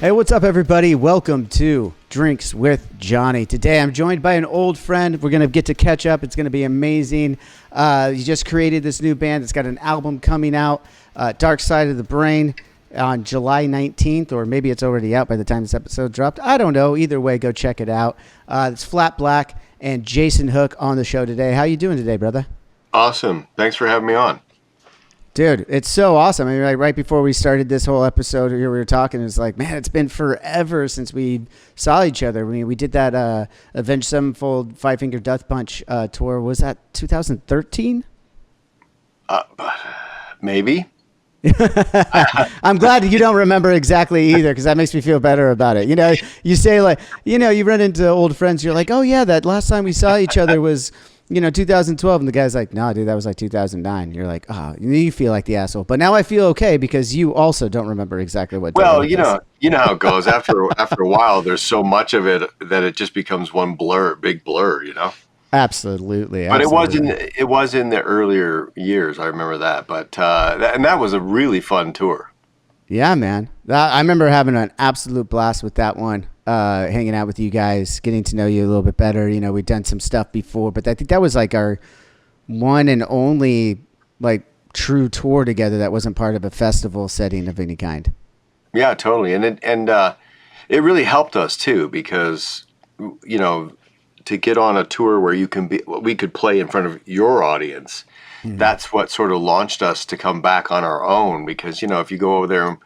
Hey, what's up, everybody? Welcome to Drinks with Johnny. Today, I'm joined by an old friend. We're going to get to catch up. It's going to be amazing. He just created this new band. It's got an album coming out, Dark Side of the Brain, on July 19th, or maybe it's already out by the time this episode dropped. I don't know. Either way, go check it out. It's Flat Black and Jason Hook on the show today. How you doing today, brother? Awesome. Thanks for having me on. Dude, it's so awesome. I mean, like, right before we started this whole episode here, we were talking. It's like, man, it's been forever since we saw each other. I mean, we did that Avenged Sevenfold Five Finger Death Punch tour. Was that 2013? Maybe. I'm glad you don't remember exactly either, because that makes me feel better about it. You know, you say, like, you know, you run into old friends. You're like, oh, yeah, that last time we saw each other was, 2012. And the guy's like, no, dude, that was like 2009. You're like, oh, you feel like the asshole. But now I feel okay because you also don't remember exactly what. Well, you know how it goes. After a while, there's so much of it that it just becomes one big blur, Absolutely. But it was in the earlier years. I remember that. But and that was a really fun tour. Yeah, man. I remember having an absolute blast with that one. Hanging out with you guys, getting to know you a little bit better. We've done some stuff before, but I think that was like our one and only like true tour together that wasn't part of a festival setting of any kind. Yeah, totally. And it really helped us too, because to get on a tour where we could play in front of your audience. Mm-hmm. That's what sort of launched us to come back on our own, because if you go over there and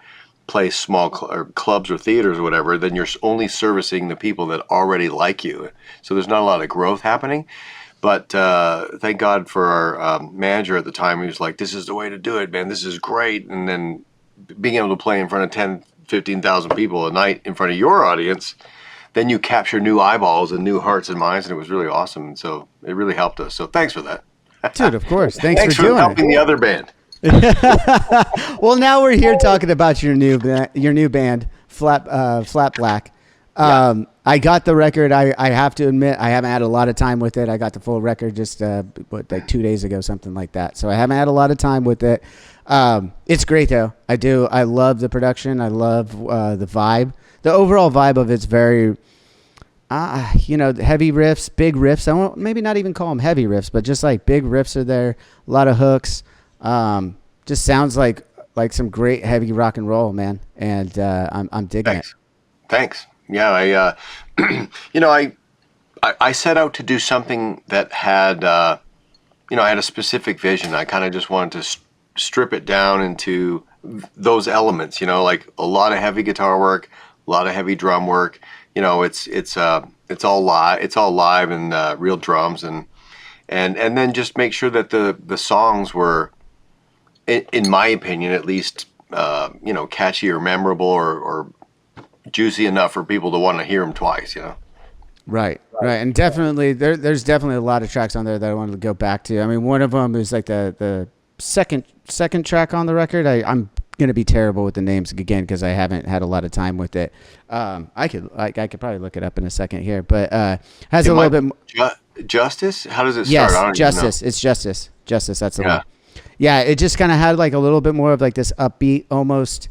play small clubs or theaters or whatever, then you're only servicing the people that already like you. So there's not a lot of growth happening. But thank God for our manager at the time. He was like, this is the way to do it, man. This is great. And then being able to play in front of 10, 15,000 people a night in front of your audience, then you capture new eyeballs and new hearts and minds. And it was really awesome. And so it really helped us. So thanks for that. Dude, of course. Thanks for doing helping the other band. Well, now we're here talking about your new band, Flat Black. I got the record. I have to admit, I haven't had a lot of time with it. I got the full record just like 2 days ago, something like that. So I haven't had a lot of time with it. It's great though. I do. I love the production. I love the vibe. The overall vibe of it's very, heavy riffs, big riffs. I won't maybe not even call them heavy riffs, but just like big riffs are there. A lot of hooks. Just sounds like some great heavy rock and roll, man. And I'm digging it. Thanks. Yeah, I set out to do something that had, I had a specific vision. I kind of just wanted to strip it down into those elements. Like a lot of heavy guitar work, a lot of heavy drum work. It's all live. It's all live and real drums, and then just make sure that the songs were, in my opinion, at least, catchy or memorable or juicy enough for people to want to hear them twice, Right. And definitely, there's definitely a lot of tracks on there that I wanted to go back to. I mean, one of them is like the second track on the record. I'm going to be terrible with the names again because I haven't had a lot of time with it. I could probably look it up in a second here, but has a little bit Justice? How does it start? Yes, Justice. It's Justice. That's the one. Yeah, it just kind of had like a little bit more of like this upbeat, almost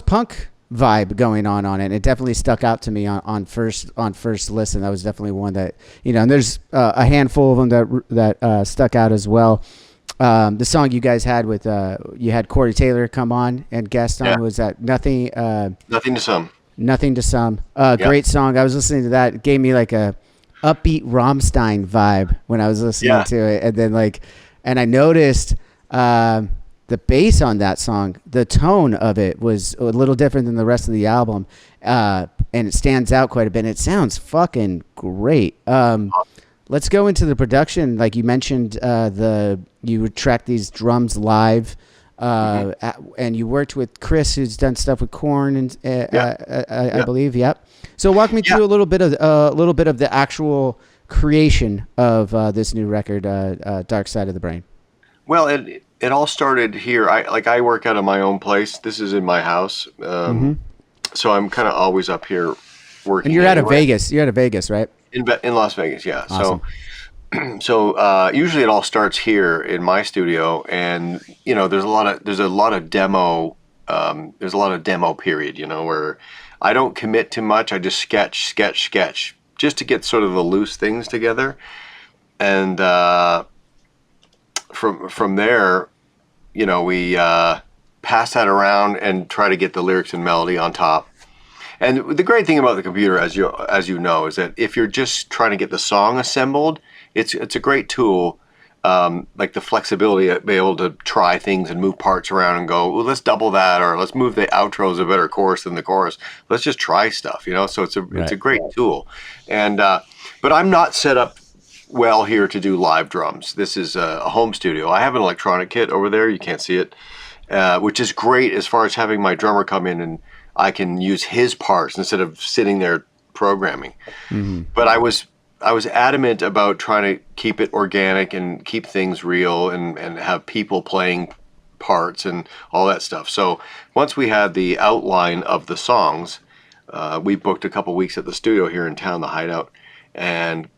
punk vibe going on it. It definitely stuck out to me on first listen. That was definitely one that, and there's a handful of them that stuck out as well. The song you guys had with you had Corey Taylor come on and guest on, was that Nothing to Some. Nothing to Some. Great song. I was listening to that. It gave me like a upbeat Rammstein vibe when I was listening to it, and then and I noticed the bass on that song, the tone of it was a little different than the rest of the album, and it stands out quite a bit. It sounds fucking great. Let's go into the production. Like you mentioned, you track these drums live, and you worked with Chris, who's done stuff with Korn, and I believe. Yep. So walk me through a little bit of the actual creation of this new record, Dark Side of the Brain. Well, it all started here. I work out of my own place. This is in my house, so I'm kind of always up here working. And you're out of Vegas. You're out of Vegas, right? In Las Vegas, yeah. Awesome. So usually it all starts here in my studio, and there's a lot of demo period, where I don't commit too much. I just sketch, just to get sort of the loose things together. And from there, you know, we pass that around and try to get the lyrics and melody on top. And the great thing about the computer, as you know, is that if you're just trying to get the song assembled, it's a great tool. Like the flexibility to be able to try things and move parts around and go, well, let's double that, or let's move the outro as a better chorus than the chorus. Let's just try stuff, you know. So it's a great tool. And but I'm not set up well here to do live drums. This is a home studio. I have an electronic kit over there. You can't see it, which is great as far as having my drummer come in and I can use his parts instead of sitting there programming. Mm-hmm. But I was adamant about trying to keep it organic and keep things real and have people playing parts and all that stuff. So once we had the outline of the songs, we booked a couple weeks at the studio here in town, the Hideout, and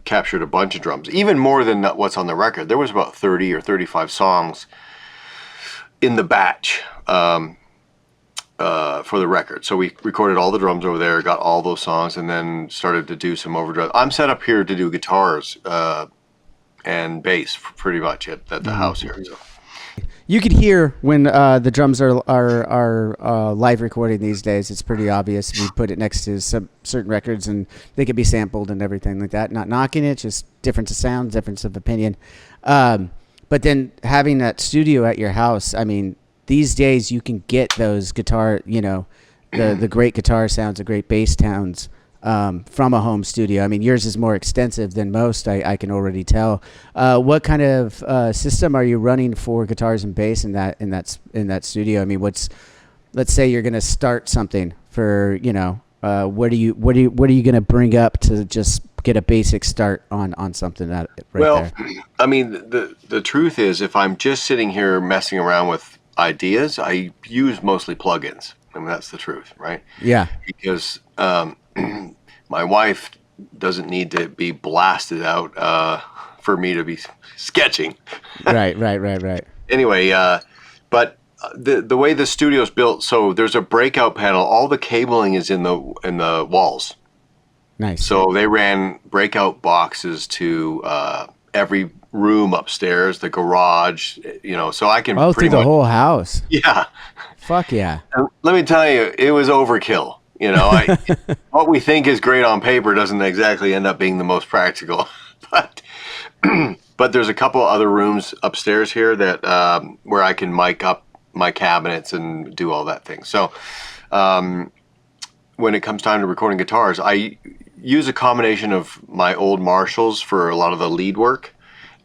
captured a bunch of drums, even more than what's on the record. There was about 30 or 35 songs in the batch for the record. So we recorded all the drums over there, got all those songs, and then started to do some overdrive. I'm set up here to do guitars and bass pretty much at the house here. So. You could hear when the drums are live recording these days. It's pretty obvious. We put it next to some certain records, and they could be sampled and everything like that. Not knocking it, just difference of sound, difference of opinion. But then having that studio at your house, I mean, these days you can get those guitar, you know, the great guitar sounds, the great bass sounds from a home studio. I mean, yours is more extensive than most, I can already tell. What kind of system are you running for guitars and bass in that studio? I mean, let's say you're going to start something for, you know, what are you going to bring up to just get a basic start on something that there? I mean, the truth is, if I'm just sitting here messing around with ideas, I use mostly plugins. I mean, that's the truth, right? Yeah. Because my wife doesn't need to be blasted out for me to be sketching. Right. Anyway, but the way the studio's built, so there's a breakout panel. All the cabling is in the walls. Nice. So they ran breakout boxes to every room upstairs, the garage, you know, so I can through the whole house. Yeah. Fuck yeah. And let me tell you, it was overkill. You know, what we think is great on paper doesn't exactly end up being the most practical. But there's a couple other rooms upstairs here that where I can mic up my cabinets and do all that thing. So when it comes time to recording guitars, I use a combination of my old Marshalls for a lot of the lead work,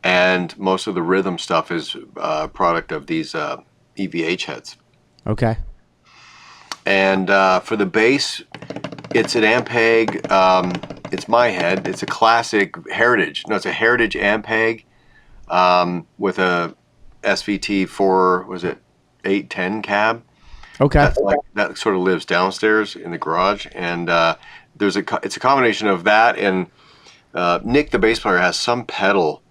and most of the rhythm stuff is a product of these EVH heads. Okay. And for the bass, it's an Ampeg. It's my head. It's a classic Heritage. No, it's a Heritage Ampeg with a SVT 810 cab. Okay. That sort of lives downstairs in the garage, and it's a combination of that and Nick, the bass player, has some pedal.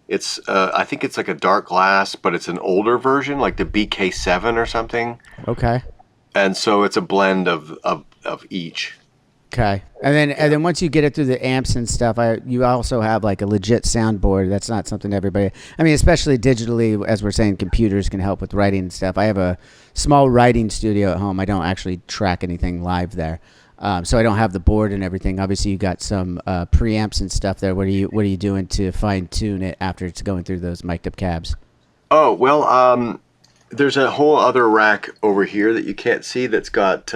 It's I think it's like a dark glass, but it's an older version, like the BK7 or something. Okay. And so it's a blend of each. Okay. And then once you get it through the amps and stuff, you also have like a legit soundboard. That's not something everybody, I mean, especially digitally, as we're saying, computers can help with writing and stuff. I have a small writing studio at home. I don't actually track anything live there. So I don't have the board and everything. Obviously you got some preamps and stuff there. What are you doing to fine tune it after it's going through those mic'd up cabs? Oh, well, there's a whole other rack over here that you can't see that's got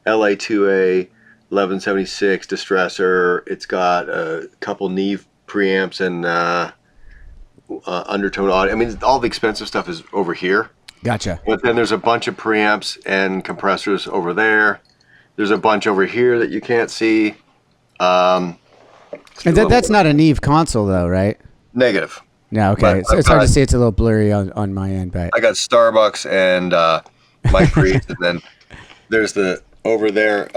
LA2A 1176 distressor. It's got a couple Neve preamps and undertone audio. I mean, all the expensive stuff is over here. Gotcha. But then there's a bunch of preamps and compressors over there. There's a bunch over here that you can't see. And that's not a Neve console, though, right? Negative. No, okay. It's hard to see. It's a little blurry on my end, but I got Starbucks and my preamps, and then there's over there.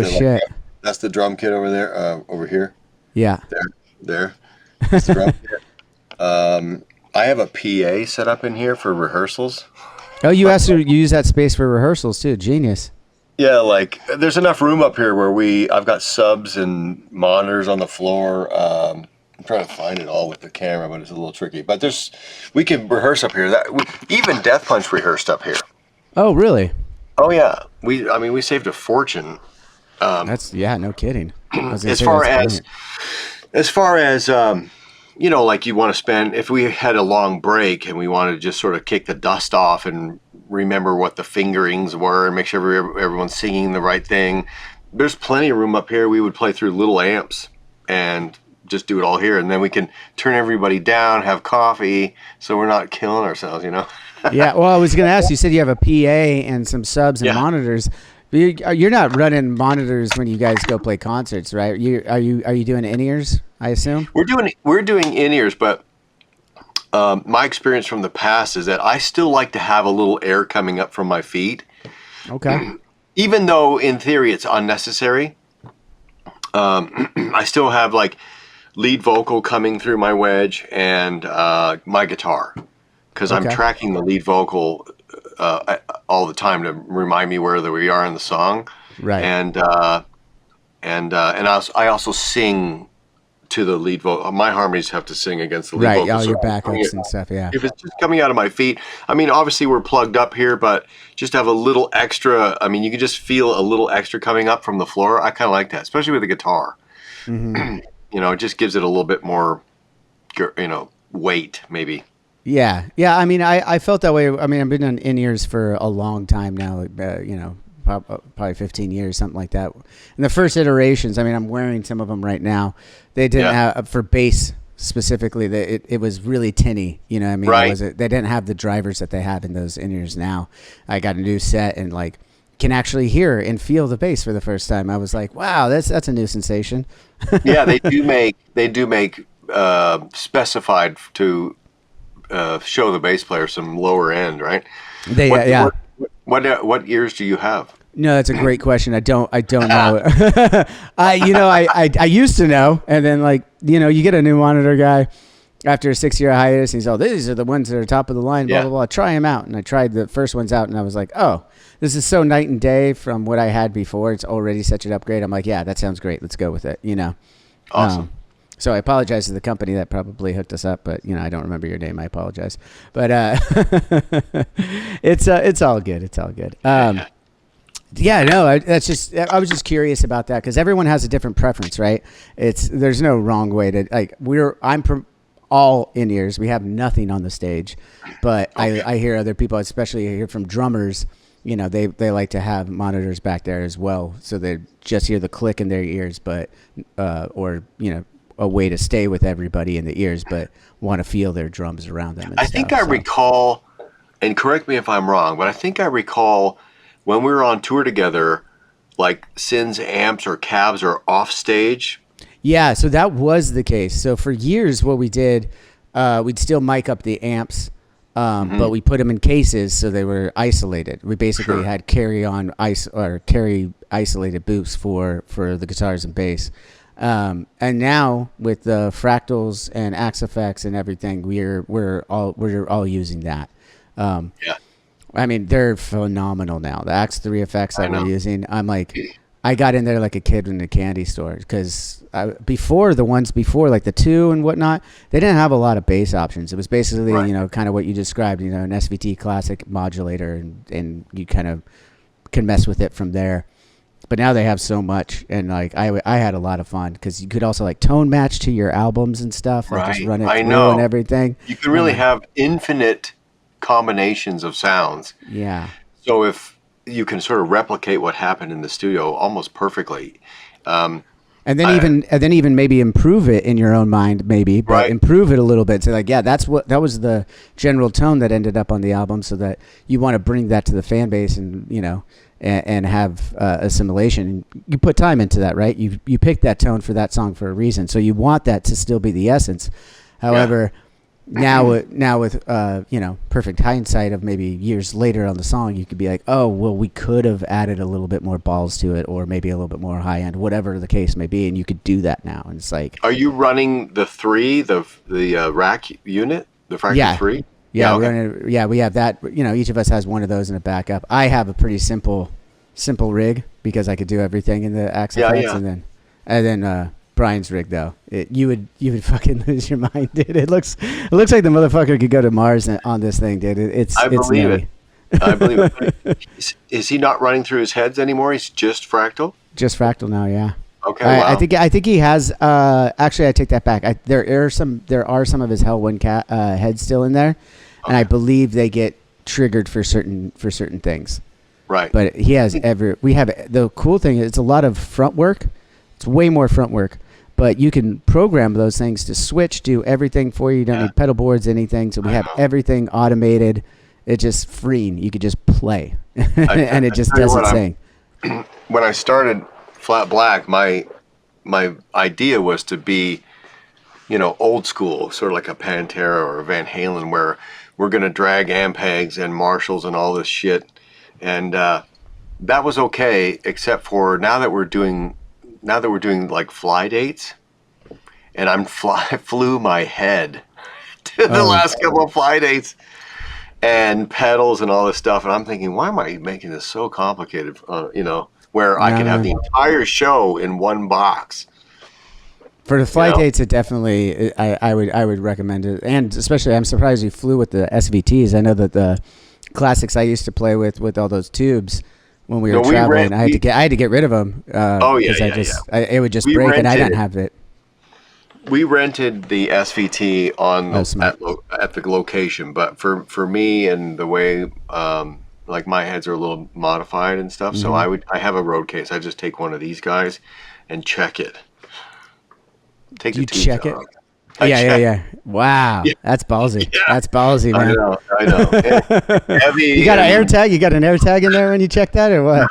Shit! That's the drum kit over there. Over here. Yeah. There. That's the drum kit. I have a PA set up in here for rehearsals. Oh, you use that space for rehearsals too. Genius. Yeah, like there's enough room up here where I've got subs and monitors on the floor. I'm trying to find it all with the camera, but it's a little tricky. But we can rehearse up here. Even Death Punch rehearsed up here. Oh, really? Oh yeah, we saved a fortune. No kidding. As far as like you want to spend, if we had a long break and we wanted to just sort of kick the dust off and remember what the fingerings were and make sure everyone's singing the right thing, there's plenty of room up here. We would play through little amps and just do it all here, and then we can turn everybody down, have coffee, so we're not killing ourselves, Yeah, well, I was going to ask, you said you have a PA and some subs and monitors. You're not running monitors when you guys go play concerts, right? Are you doing in-ears, I assume? We're doing in-ears, but my experience from the past is that I still like to have a little air coming up from my feet. Okay. Even though in theory it's unnecessary, I still have like lead vocal coming through my wedge and my guitar, because I'm tracking the lead vocal all the time to remind me where we are in the song. Right. And I also sing to the lead vocal. My harmonies have to sing against the lead vocal. Right, all your backups and stuff, yeah. If it's just coming out of my feet, obviously we're plugged up here, but just have a little extra. You can just feel a little extra coming up from the floor. I kind of like that, especially with the guitar. Mm-hmm. It just gives it a little bit more, weight, maybe. Yeah. I felt that way. I've been on in-ears for a long time now, probably 15 years, something like that. In the first iterations, I'm wearing some of them right now. They didn't have, for bass specifically, it was really tinny, Right. They didn't have the drivers that they have in those in-ears now. I got a new set and can actually hear and feel the bass for the first time. I was like, wow, that's a new sensation. Yeah, they do make specified to show the bass player some lower end, right? What ears do you have? No, that's a great question. I don't know. I used to know, and then you get a new monitor guy after a 6-year hiatus, and he's these are the ones that are top of the line, blah, blah, blah. Try them out. And I tried the first ones out, and I was like, oh, this is so night and day from what I had before. It's already such an upgrade. I'm like, yeah, that sounds great. Let's go with it, Awesome. So I apologize to the company that probably hooked us up, but I don't remember your name. I apologize, but it's all good. It's all good. I was just curious about that because everyone has a different preference, right? There's no wrong way to I'm all in-ears. We have nothing on the stage, but I hear other people, especially I hear from drummers. They like to have monitors back there as well, so they just hear the click in their ears, but a way to stay with everybody in the ears, but want to feel their drums around them. I think I recall, and correct me if I'm wrong, but I think I recall when we were on tour together, Sin's amps or cabs are off stage. Yeah, so that was the case. So for years, what we did, we'd still mic up the amps, but we put them in cases so they were isolated. We basically had carry isolated booths for the guitars and bass. And now with the fractals and axe effects and everything, we're all using that. They're phenomenal now. The Axe 3 effects that we're using, I got in there like a kid in a candy store because before the 2 and whatnot, they didn't have a lot of bass options. It was basically kind of what you described, an SVT classic modulator, and you kind of can mess with it from there. But now they have so much, and I had a lot of fun because you could also tone match to your albums and stuff, just run it through and everything. You can really have infinite combinations of sounds. Yeah. So if you can sort of replicate what happened in the studio almost perfectly, and then even maybe improve it in your own mind, but improve it a little bit. So that was the general tone that ended up on the album, so that you want to bring that to the fan base, and and have assimilation. You put time into that, right? You picked that tone for that song for a reason, so you want that to still be the essence. However, now with perfect hindsight of maybe years later on the song, you could be like, oh, well, we could have added a little bit more balls to it, or maybe a little bit more high end, whatever the case may be, and you could do that now. And it's are you running the 3, the rack unit, the Fractal 3? Yeah, we have that. Each of us has one of those in a backup. I have a pretty simple simple rig because I could do everything in the Axe effects, and then Brian's rig though. You would fucking lose your mind, dude. It looks like the motherfucker could go to Mars on this thing, dude. I believe it. I believe it. Is he not running through his heads anymore? He's just Fractal? Just Fractal now, yeah. Okay, wow. I think he has. Actually, I take that back. There are some of his Hellwind heads still in there, and I believe they get triggered for certain things. Right. But he has we have the cool thing is it's a lot of front work. It's way more front work, but you can program those things to switch, do everything for you. You don't need pedal boards, anything. So we have everything automated. It's just freeing. You could just play, and it just does its thing. When I started Flat Black, my idea was to be, old school, sort of like a Pantera or a Van Halen, where we're going to drag Ampegs and Marshalls and all this shit. And that was okay, except for now that we're doing like fly dates, and I flew my head to the last couple of fly dates and pedals and all this stuff. And I'm thinking, why am I making this so complicated? Where I can have the entire show in one box. For the flight dates, it definitely, I would recommend it. And especially, I'm surprised you flew with the SVTs. I know that the classics I used to play with all those tubes when we were traveling, I had to get rid of them. It would just break, and I didn't have it. We rented the SVT at the location, but for me and the way like my heads are a little modified and stuff, so I have a road case. I just take one of these guys and check it. You check it? Yeah. Wow, that's ballsy. Yeah. That's ballsy, man. I know. Heavy. You got an air tag? You got an air tag in there when you check that, or what?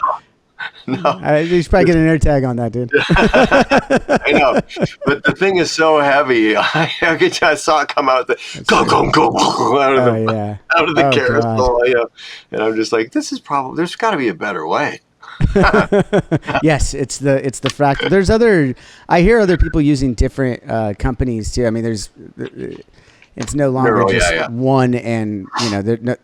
No. You should probably get an air tag on that, dude. I know, but the thing is so heavy. I saw it come out out of the carousel, and I'm just like, this is probably, there's got to be a better way. Yes, it's the Fractal. I hear other people using different companies too. I mean, it's no longer one, and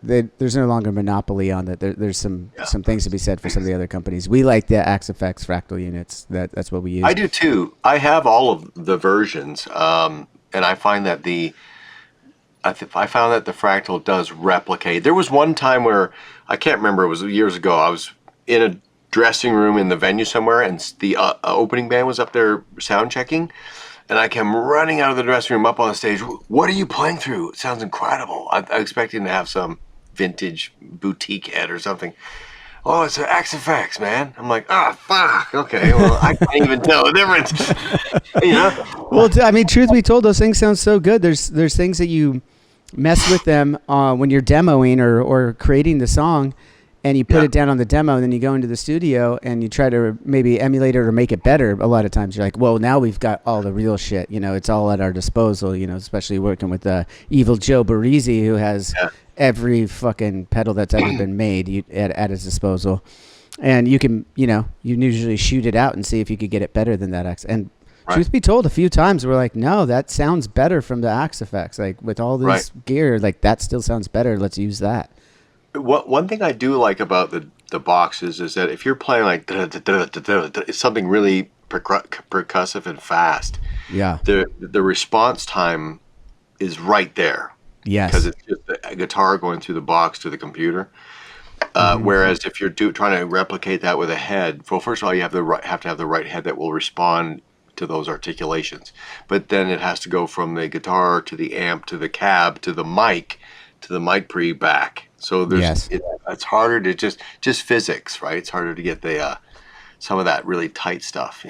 there's no longer a monopoly on that. There's some things to be said for some of the other companies. We like the Axe FX Fractal units. That's what we use. I do too. I have all of the versions, and I find that the Fractal does replicate. There was one time where I can't remember. It was years ago. I was in a dressing room in the venue somewhere, and the opening band was up there sound checking. And I came running out of the dressing room up on the stage. What are you playing through? It sounds incredible. I'm expecting to have some vintage boutique head or something. Oh, it's an Axe FX, man. I'm like, fuck. Okay, well, I can't even tell the difference. Well, I mean, truth be told, those things sound so good. There's things that you mess with them when you're demoing or creating the song, and you put it down on the demo, and then you go into the studio and you try to maybe emulate it or make it better. A lot of times you're like, well, now we've got all the real shit. It's all at our disposal, especially working with Evil Joe Barisi, who has every fucking pedal that's ever been made at his disposal. And you can, you usually shoot it out and see if you could get it better than that Axe. And truth be told, a few times we're like, no, that sounds better from the Axe FX. Like with all this gear, like that still sounds better. Let's use that. One thing I do like about the boxes is that if you're playing like it's something really percussive and fast, the response time is right there. Yes, because it's just a guitar going through the box to the computer. Whereas if you're trying to replicate that with a head, well, first of all, you have to have the right head that will respond to those articulations. But then it has to go from the guitar to the amp to the cab to the mic pre back. So it's harder to just physics, right? It's harder to get the some of that really tight stuff,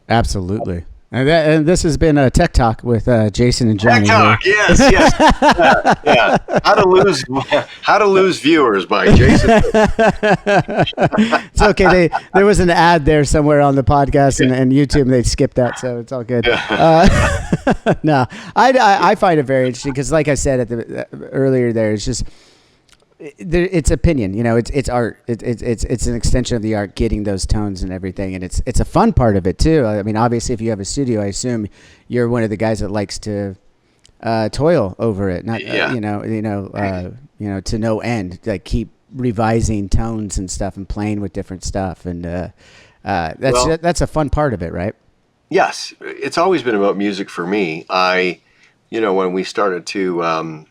Absolutely. And this has been a Tech Talk with Jason and Johnny. Tech Talk, yes. Yeah. How to lose viewers by Jason. It's okay. There was an ad there somewhere on the podcast and YouTube, and they skipped that, so it's all good. No, I find it very interesting because, like I said earlier, it's just. It's opinion, it's art. It's an extension of the art, getting those tones and everything, and it's a fun part of it too. I mean, obviously, if you have a studio, I assume you're one of the guys that likes to toil over it, not to no end, like keep revising tones and stuff and playing with different stuff. And that's a fun part of it, right? Yes. It's always been about music for me. When we started to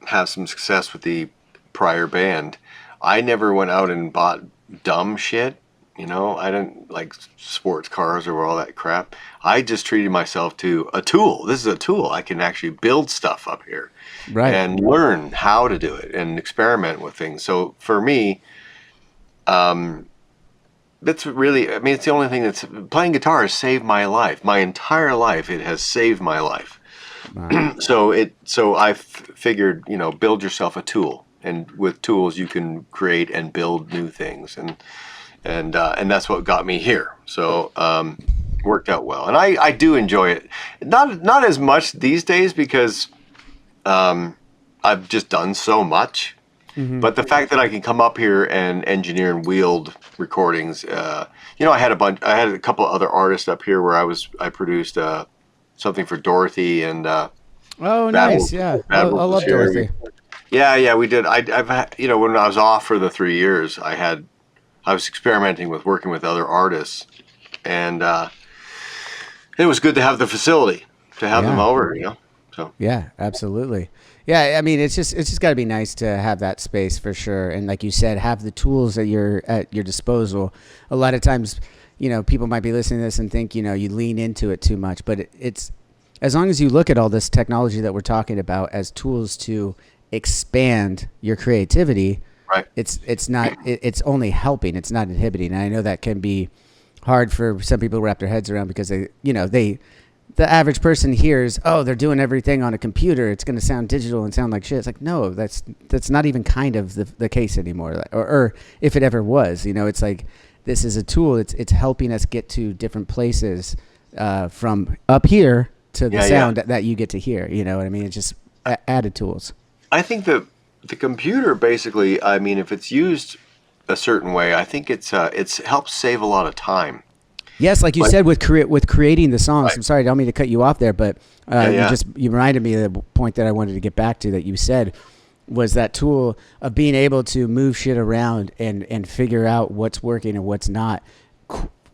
have some success with the prior band, I never went out and bought dumb shit. I didn't like sports cars or all that crap. I just treated myself to a tool. This is a tool. I can actually build stuff up here, right, and learn how to do it and experiment with things. So for me, that's really, it's the only thing that's, playing guitar has saved my life. My entire life, it has saved my life. Wow. So I figured, build yourself a tool, and with tools you can create and build new things, and that's what got me here. So worked out well, and I do enjoy it. Not as much these days because I've just done so much. Mm-hmm. But the fact that I can come up here and engineer and wield recordings, I had a couple of other artists up here where I produced something for Dorothy and nice, yeah, I love Dorothy. Yeah, we did. I've had, when I was off for the 3 years, I was experimenting with working with other artists, and it was good to have the facility to have them over, So yeah, absolutely. Yeah, it's just got to be nice to have that space for sure, and like you said, have the tools at your disposal. A lot of times, people might be listening to this and think, you lean into it too much, but it's, as long as you look at all this technology that we're talking about as tools to expand your creativity, right? It's only helping. It's not inhibiting. And I know that can be hard for some people to wrap their heads around because the average person hears, oh, they're doing everything on a computer, it's going to sound digital and sound like shit. It's like, no, that's not even kind of the case anymore. Or if it ever was, it's like, this is a tool. It's helping us get to different places from up here to the sound that you get to hear. You know what I mean? It's just added tools. I think the computer basically, if it's used a certain way, I think it's helps save a lot of time. Yes, like you said, with creating the songs. Right. I'm sorry, I don't mean to cut you off there, but you reminded me of the point that I wanted to get back to that you said was that tool of being able to move shit around and figure out what's working and what's not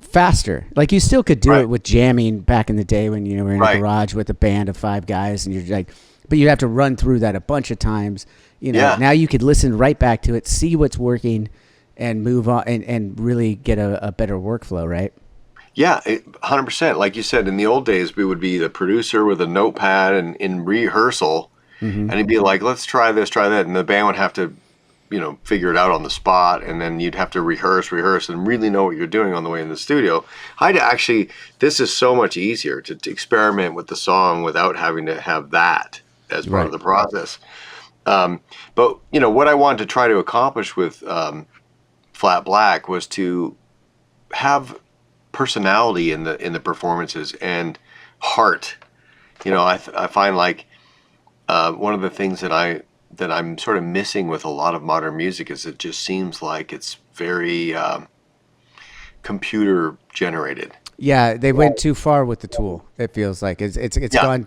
faster. Like you still could do it with jamming back in the day when you were in a garage with a band of 5 guys and you're like, but you have to run through that a bunch of times. Now you could listen right back to it, see what's working, and move on and really get a better workflow, right? Yeah, 100%. Like you said, in the old days, we would be the producer with a notepad and in rehearsal, and he'd be like, let's try this, try that. And the band would have to, figure it out on the spot. And then you'd have to rehearse and really know what you're doing on the way in the studio. This is so much easier to experiment with the song without having to have that as part of the process. But, what I wanted to try to accomplish with Flat Black was to have personality in the performances and heart. I find like one of the things that I'm sort of missing with a lot of modern music is it just seems like it's very computer generated. Yeah, they went too far with the tool. It feels like it's gone.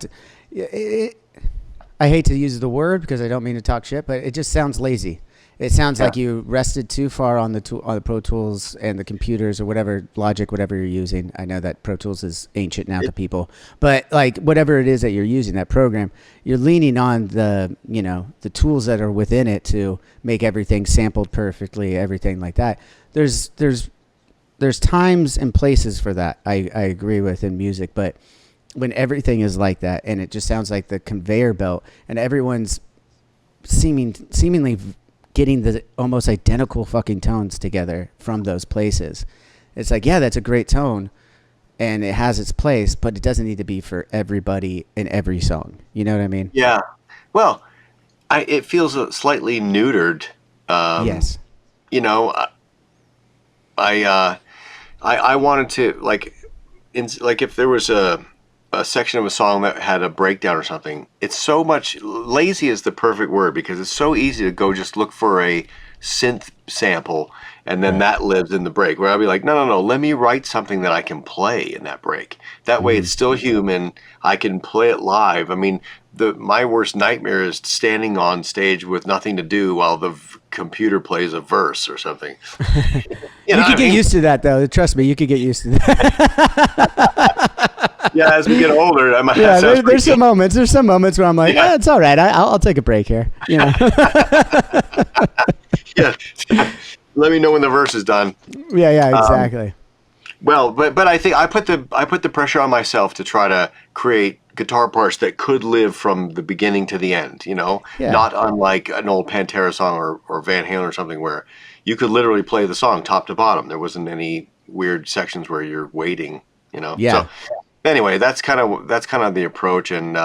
I hate to use the word because I don't mean to talk shit, but it just sounds lazy. It sounds like you rested too far on the Pro Tools and the computers or whatever, Logic, whatever you're using. I know that Pro Tools is ancient now to people, but like whatever it is that you're using, that program, you're leaning on the tools that are within it to make everything sampled perfectly, everything like that. There's times and places for that. I agree with in music, but when everything is like that and it just sounds like the conveyor belt and everyone's seemingly getting the almost identical fucking tones together from those places. It's like, yeah, that's a great tone and it has its place, but it doesn't need to be for everybody in every song. You know what I mean? Yeah. Well, it feels slightly neutered. Yes. I wanted to like if there was a section of a song that had a breakdown or something, it's so much, lazy is the perfect word because it's so easy to go just look for a synth sample and then that lives in the break, where I'll be like, no, let me write something that I can play in that break. That way it's still human. I can play it live. My worst nightmare is standing on stage with nothing to do while the computer plays a verse or something. You could get used to that, though. Trust me, you could get used to that. Yeah, as we get older, there's some moments. There's some moments where I'm like, yeah, it's all right. I'll take a break here. You know. Yeah. Let me know when the verse is done. Yeah, exactly. Well, but I think I put the pressure on myself to try to create guitar parts that could live from the beginning to the end, not unlike an old Pantera song or Van Halen or something where you could literally play the song top to bottom. There wasn't any weird sections where you're waiting, Yeah. So anyway, that's kind of the approach, and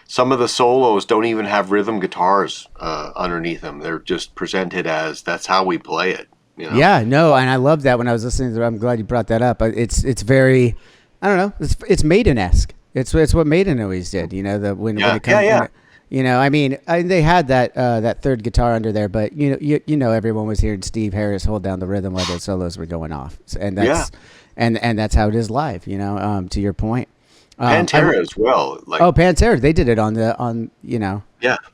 some of the solos don't even have rhythm guitars underneath them. They're just presented as that's how we play it. Yeah, no, and I love that when I was listening to it. I'm glad you brought that up. It's very, I don't know, it's Maiden-esque. It's what Maiden always did, when it comes, I mean, they had that third guitar under there, but everyone was hearing Steve Harris hold down the rhythm while those solos were going off, and that's and that's how it is live, to your point. Pantera as well. Pantera, they did it on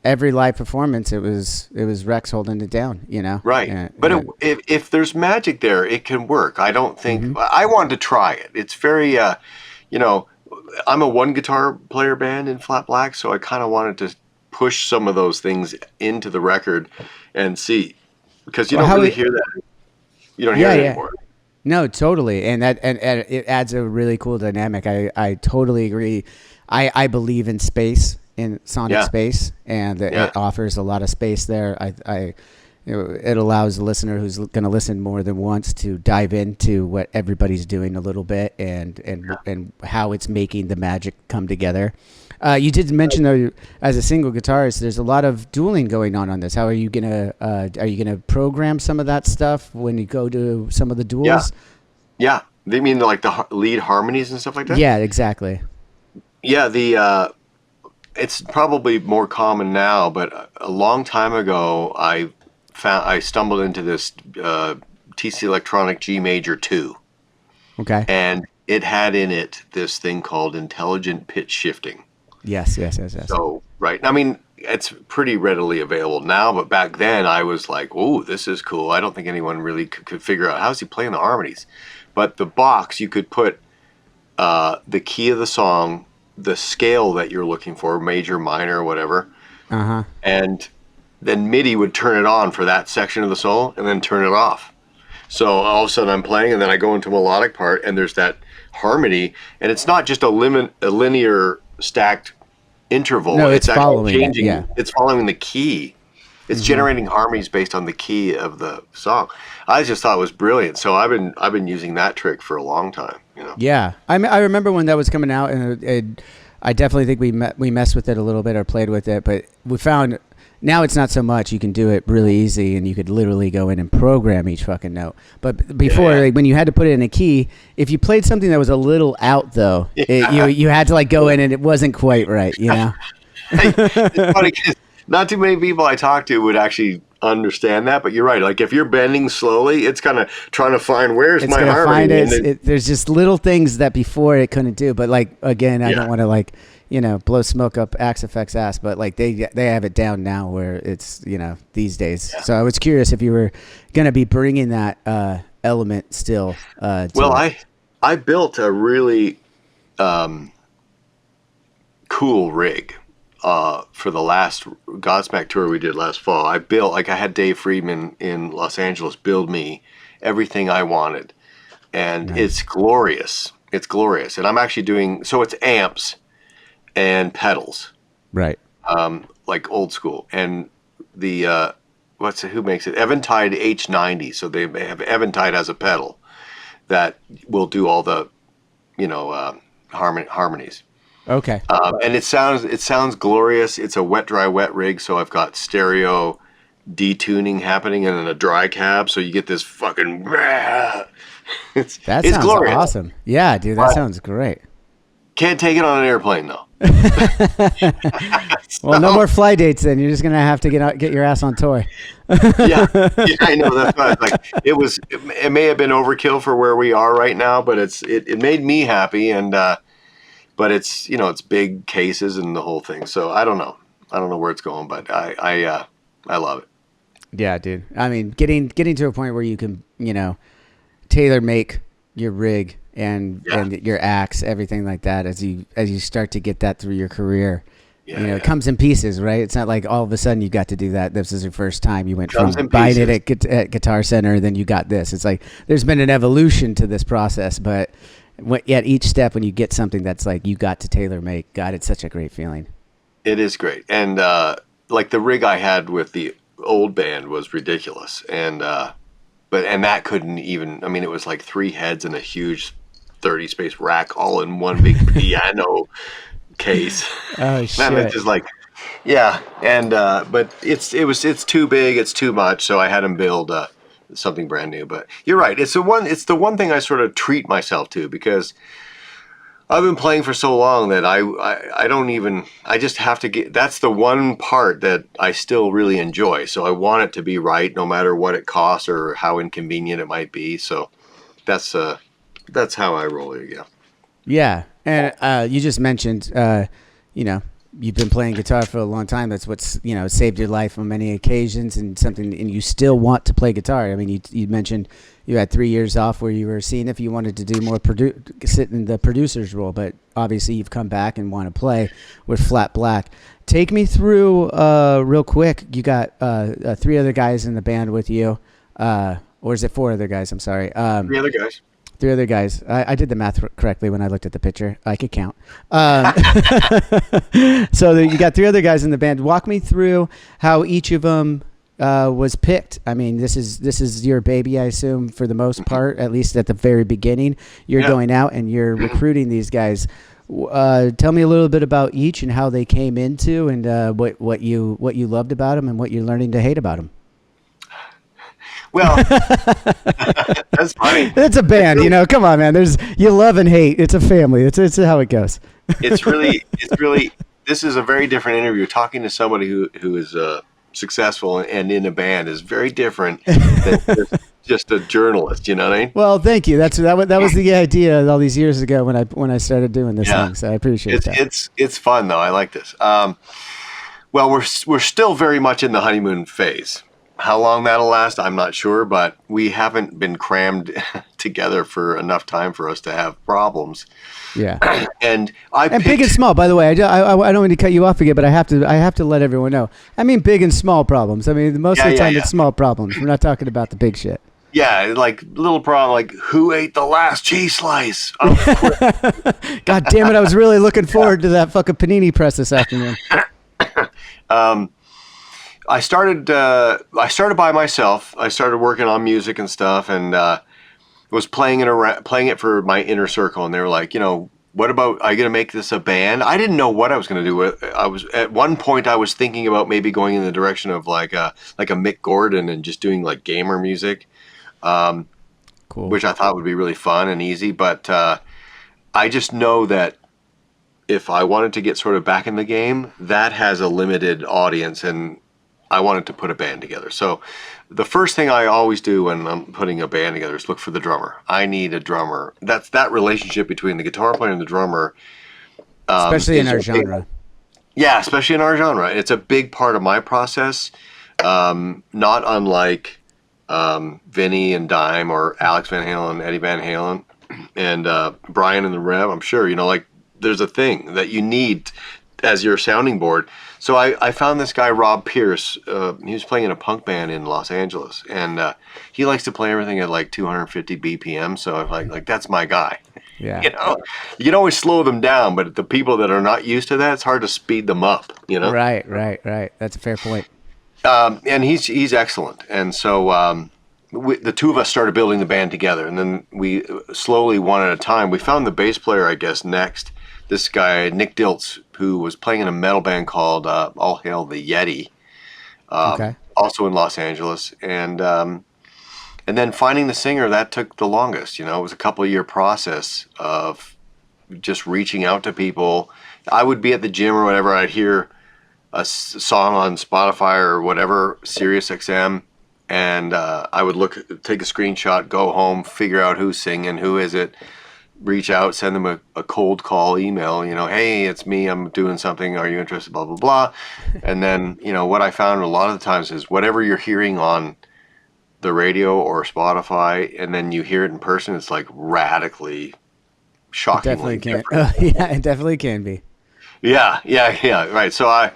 every live performance. It was Rex holding it down, Right. But if there's magic there, it can work. I don't think I wanted to try it. It's very, I'm a one guitar player band in Flat Black, so I kind of wanted to push some of those things into the record and see, because you don't really hear that. You don't hear it anymore. No, totally, and it adds a really cool dynamic. I totally agree. I believe in space, in sonic space, and it offers a lot of space there. It allows the listener who's going to listen more than once to dive into what everybody's doing a little bit and how it's making the magic come together. You did mention though, as a single guitarist, there's a lot of dueling going on this. How are you gonna program some of that stuff when you go to some of the duels? Yeah. They mean like the lead harmonies and stuff like that? Yeah, exactly. Yeah, it's probably more common now, but a long time ago, I stumbled into this TC Electronic G Major 2. Okay. And it had in it this thing called intelligent pitch shifting. Yes. So, right. I mean, it's pretty readily available now, but back then I was like, oh, this is cool. I don't think anyone really could figure out how's he playing the harmonies. But the box, you could put the key of the song, the scale that you're looking for, major, minor, whatever. And then MIDI would turn it on for that section of the solo and then turn it off. So all of a sudden I'm playing and then I go into a melodic part and there's that harmony, and it's not just a linear stacked interval. No, it's following changing. It's following the key. It's generating harmonies based on the key of the song. I just thought it was brilliant. So I've been using that trick for a long time. Yeah, I remember when that was coming out, and I definitely think we messed with it a little bit or played with it, but we found now it's not so much. You can do it really easy, and you could literally go in and program each fucking note. But before, like, when you had to put it in a key, if you played something that was a little out, though, you had to like go in and it wasn't quite right, It's funny 'cause not too many people I talk to would actually understand that, but you're right. Like if you're bending slowly, it's kind of trying to find where's my harmony. There's just little things that before it couldn't do. But like again, I don't want to blow smoke up Axe FX ass, but like they have it down now where it's these days. Yeah. So I was curious if you were gonna be bringing that element still. I built a really cool rig. For the last Godsmack tour we did last fall, I had Dave Friedman in Los Angeles build me everything I wanted, and nice. It's glorious. It's glorious, and I'm actually doing so. It's amps and pedals, right? Like old school, and the who makes it? Eventide H90. So they have Eventide as a pedal that will do all the harmonies. Okay. And it sounds glorious. It's a wet, dry, wet rig, so I've got stereo detuning happening and then a dry cab, so you get this fucking. It's glorious. Awesome. Yeah, dude, that sounds great. Can't take it on an airplane though. Well, no more fly dates then. You're just gonna have to get your ass on tour. yeah, I know. That's why it may have been overkill for where we are right now, but it made me happy and. But it's it's big cases and the whole thing. So I don't know where it's going, but I love it. Yeah, dude. I mean, getting to a point where you can, tailor make your rig and your acts, everything like that, as you start to get that through your career. It comes in pieces, right? It's not like all of a sudden you got to do that. This is your first time. You went from buying it at Guitar Center, then you got this. It's like there's been an evolution to this process, but at each step when you get something that's like you got to tailor make, God, it's such a great feeling. It is great. And like the rig I had with the old band was ridiculous. And that couldn't even, I mean, it was like 3 heads and a huge 30 space rack all in one big piano case. Oh shit! Man, it's just like, yeah, and but it's too big, it's too much, so I had him build something brand new. But you're right, it's the one thing I sort of treat myself to, because I've been playing for so long that I just have to get. That's the one part that I still really enjoy. So I want it to be right, no matter what it costs or how inconvenient it might be. So that's how I roll it. Yeah. Yeah. And you just mentioned, you've been playing guitar for a long time. That's what's, saved your life on many occasions, and you still want to play guitar. I mean, you mentioned you had 3 years off where you were seeing if you wanted to do more, sit in the producer's role, but obviously you've come back and want to play with Flat Black. Take me through real quick. You got 3 other guys in the band with you, or is it 4 other guys? I'm sorry. 3 other guys. 3 other guys. I did the math correctly when I looked at the picture. I could count. So you got 3 other guys in the band. Walk me through how each of them was picked. I mean, this is your baby, I assume, for the most part, at least at the very beginning. You're going out and you're recruiting these guys. Tell me a little bit about each and how they came into, and what you loved about them and what you're learning to hate about them. Well, that's funny. It's a band, come on, man. You love and hate. It's a family. It's how it goes. It's really, this is a very different interview. Talking to somebody who is successful and in a band is very different than just a journalist. You know what I mean? Well, thank you. That was the idea all these years ago when I started doing this thing. So I appreciate that. It's fun though. I like this. Well, we're still very much in the honeymoon phase. How long that'll last, I'm not sure, but we haven't been crammed together for enough time for us to have problems. Yeah. And big and small, by the way. I don't mean to cut you off again, but I have to let everyone know. I mean big and small problems. I mean most of the time it's small problems. We're not talking about the big shit. Yeah, like little problem, like who ate the last cheese slice? God damn it! I was really looking forward to that fucking panini press this afternoon. I started by myself. I started working on music and stuff, and was playing it for my inner circle. And they were like, what about, are you going to make this a band? I didn't know what I was going to do. At one point I was thinking about maybe going in the direction of like a Mick Gordon and just doing like gamer music, cool. Which I thought would be really fun and easy. But I just know that if I wanted to get sort of back in the game, that has a limited audience, and I wanted to put a band together. So the first thing I always do when I'm putting a band together is look for the drummer. I need a drummer. That's that relationship between the guitar player and the drummer. Especially in our genre. Yeah, especially in our genre. It's a big part of my process. Not unlike Vinny and Dime or Alex Van Halen, Eddie Van Halen, and Brian and the Rev. I'm sure, like there's a thing that you need as your sounding board. So I found this guy, Rob Pierce. He was playing in a punk band in Los Angeles, and he likes to play everything at like 250 BPM. So I'm like that's my guy. Yeah. You can always slow them down, but the people that are not used to that, it's hard to speed them up. Right. That's a fair point. And he's excellent. And so the two of us started building the band together, and then we slowly, one at a time, we found the bass player, I guess, next. This guy, Nick Diltz, who was playing in a metal band called All Hail the Yeti, also in Los Angeles. And then finding the singer, that took the longest. It was a couple-year process of just reaching out to people. I would be at the gym or whatever, I'd hear a song on Spotify or whatever, Sirius XM, and I would take a screenshot, go home, figure out who's singing, who is it, reach out, send them a cold call email, hey, it's me, I'm doing something, are you interested, blah, blah, blah. And then, what I found a lot of the times is whatever you're hearing on the radio or Spotify, and then you hear it in person, it's like radically, shockingly different. Yeah, it definitely can be. Yeah, right. So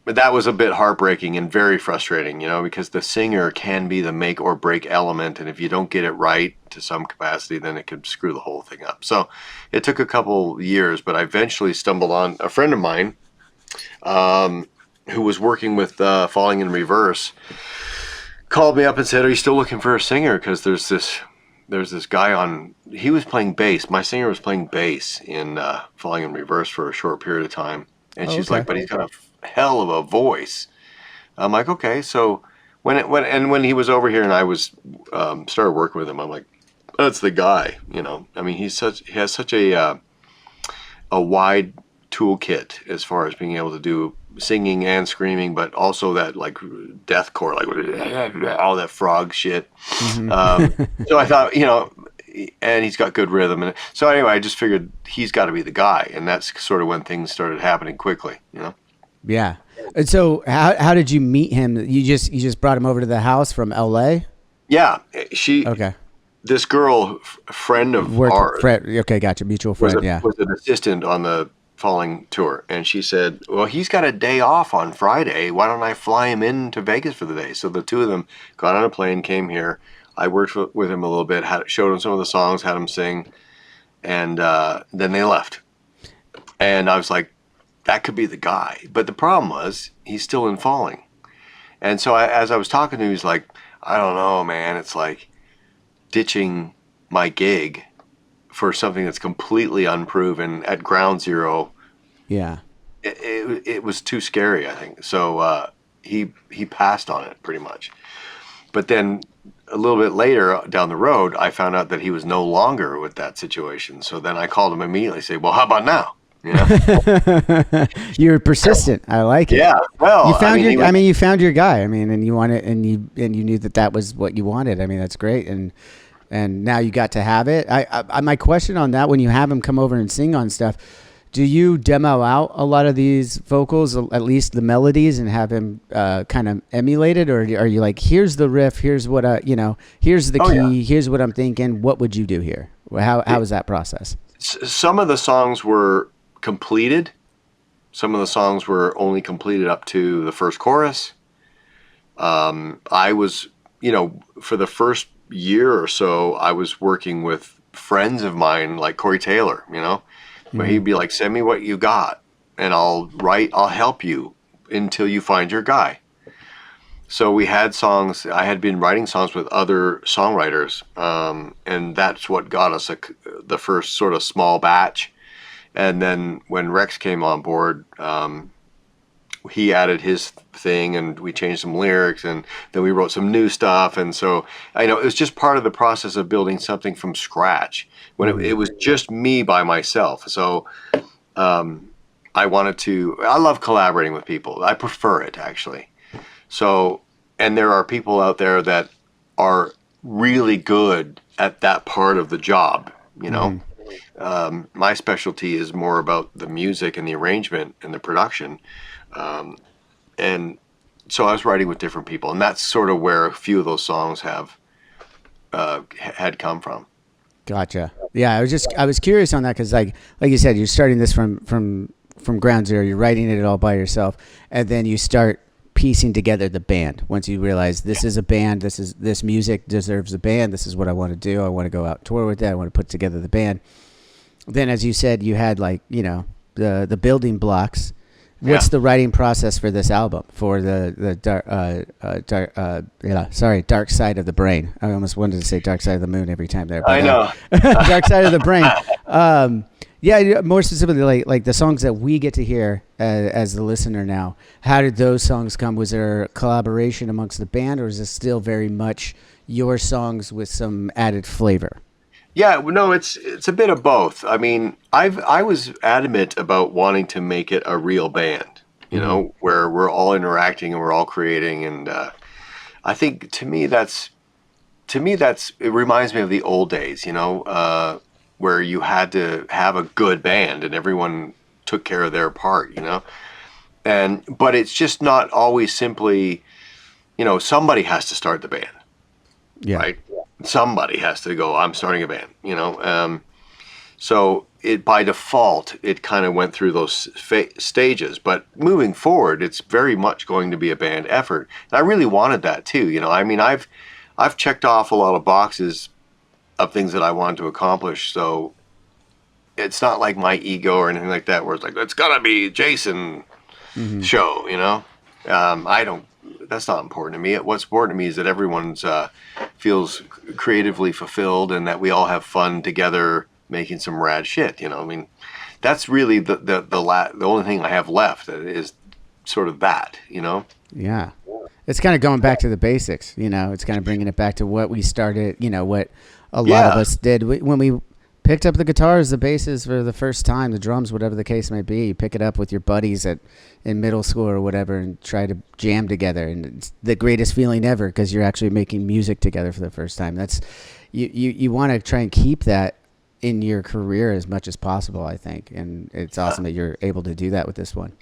but that was a bit heartbreaking and very frustrating, because the singer can be the make or break element. And if you don't get it right to some capacity, then it could screw the whole thing up. So it took a couple years, but I eventually stumbled on a friend of mine who was working with Falling in Reverse, called me up and said, are you still looking for a singer? Because there's this guy he was playing bass. My singer was playing bass in Falling in Reverse for a short period of time. And she's like, but he's got a hell of a voice. I'm like, okay. So when he was over here and I was started working with him, I'm like, that's the guy. I mean, he has such a wide toolkit as far as being able to do singing and screaming, but also that like deathcore, like all that frog shit. Mm-hmm. So I thought, and he's got good rhythm. And so anyway, I just figured he's got to be the guy. And that's sort of when things started happening quickly, Yeah. And so how did you meet him? You just brought him over to the house from LA? Yeah. Okay. This girl, friend of ours. Okay. Gotcha. Mutual friend. Was an assistant on the Falling tour. And she said, well, he's got a day off on Friday. Why don't I fly him into Vegas for the day? So the two of them got on a plane, came here. I worked with him a little bit, showed him some of the songs, had him sing, and then they left. And I was like, that could be the guy. But the problem was, he's still in Falling. And so as I was talking to him, he's like, I don't know, man. It's like ditching my gig for something that's completely unproven at ground zero. Yeah. It was too scary, I think. So he passed on it pretty much. But then a little bit later down the road, I found out that he was no longer with that situation. So then I called him immediately and said, well, how about now? You're persistent. I like it. Yeah. Well, you found your guy. I mean, and you wanted, and you knew that was what you wanted. I mean, that's great. And now you got to have it. My question on that, when you have him come over and sing on stuff, do you demo out a lot of these vocals, at least the melodies, and have him kind of emulate it? Or are you like, here's the riff, here's what here's the key, here's what I'm thinking, what would you do here? How was that process? Some of the songs were completed. Some of the songs were only completed up to the first chorus. I was, for the first year or so, I was working with friends of mine like Corey Taylor, where he'd be like, send me what you got and I'll help you until you find your guy. So we had songs, I had been writing songs with other songwriters, and that's what got us the first sort of small batch. And then when Rex came on board, he added his thing and we changed some lyrics and then we wrote some new stuff. And so, it was just part of the process of building something from scratch when it was just me by myself. So I love collaborating with people. I prefer it actually. So, and there are people out there that are really good at that part of the job, My specialty is more about the music and the arrangement and the production. And so I was writing with different people, and that's sort of where a few of those songs had come from. Gotcha. Yeah, I was curious on that because like you said, you're starting this from ground zero. You're writing it all by yourself, and then you start piecing together the band. Once you realize this is a band, this music deserves a band. This is what I want to do. I want to go out tour with that. I want to put together the band. Then, as you said, you had the building blocks. What's the writing process for this album? For the Dark Side of the Brain. I almost wanted to say Dark Side of the Moon every time there. But, I know. Dark Side of the Brain. More specifically, like the songs that we get to hear as the listener now. How did those songs come? Was there collaboration amongst the band, or is this still very much your songs with some added flavor? Yeah, no, it's a bit of both. I mean, I was adamant about wanting to make it a real band, where we're all interacting and we're all creating. And I think to to me, it reminds me of the old days, where you had to have a good band and everyone took care of their part, but it's just not always simply, somebody has to start the band, right? Somebody has to go, I'm starting a band, so it, by default, it kind of went through those stages, but moving forward, it's very much going to be a band effort. And I really wanted that too, I mean, I've checked off a lot of boxes of things that I wanted to accomplish, so it's not like my ego or anything like that where it's like, it's gotta be Jason show, I don't, that's not important to me. What's important to me is that everyone's feels creatively fulfilled and that we all have fun together making some rad shit, I mean, that's really the only thing I have left is sort of that, Yeah. It's kind of going back to the basics, it's kind of bringing it back to what we started, what a lot of us did when we picked up the guitars, the basses for the first time, the drums, whatever the case may be. You pick it up with your buddies in middle school or whatever and try to jam together. And it's the greatest feeling ever because you're actually making music together for the first time. That's you want to try and keep that in your career as much as possible, I think. And it's awesome that you're able to do that with this one.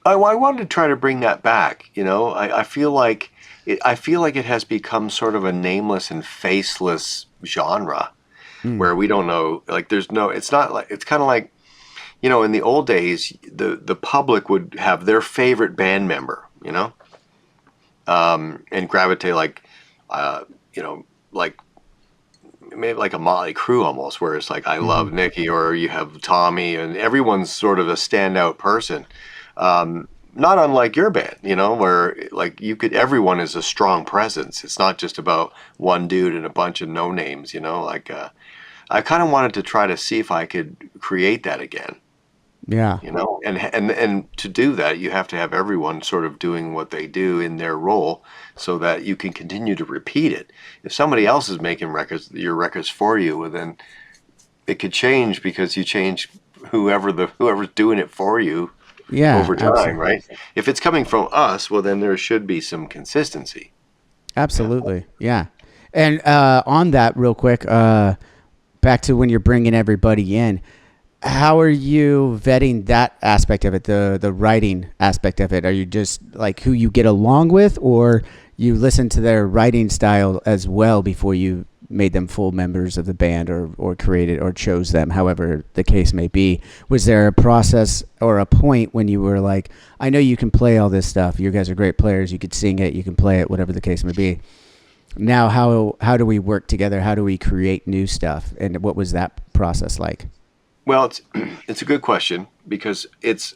I wanted to try to bring that back. I feel like it has become sort of a nameless and faceless genre where we don't know. Like, it's not like, it's kind of like, in the old days, the public would have their favorite band member, and gravitate like maybe like a Motley Crue almost, where it's like I love Nicky, or you have Tommy, and everyone's sort of a standout person. Not unlike your band, where like everyone is a strong presence. It's not just about one dude and a bunch of no names, I kind of wanted to try to see if I could create that again. Yeah. And to do that, you have to have everyone sort of doing what they do in their role so that you can continue to repeat it. If somebody else is making your records for you, well, then it could change because you change whoever's doing it for you. Yeah, over time, absolutely. Right? If it's coming from us, well, then there should be some consistency. Absolutely, yeah. And on that, real quick, back to when you're bringing everybody in, how are you vetting that aspect of it, the writing aspect of it? Are you just like who you get along with, or you listen to their writing style as well before you made them full members of the band or created or chose them, however the case may be? Was there a process or a point when you were like, I know you can play all this stuff, you guys are great players, you could sing it, you can play it, whatever the case may be. Now how do we work together? How do we create new stuff? And what was that process like? Well, it's a good question, because it's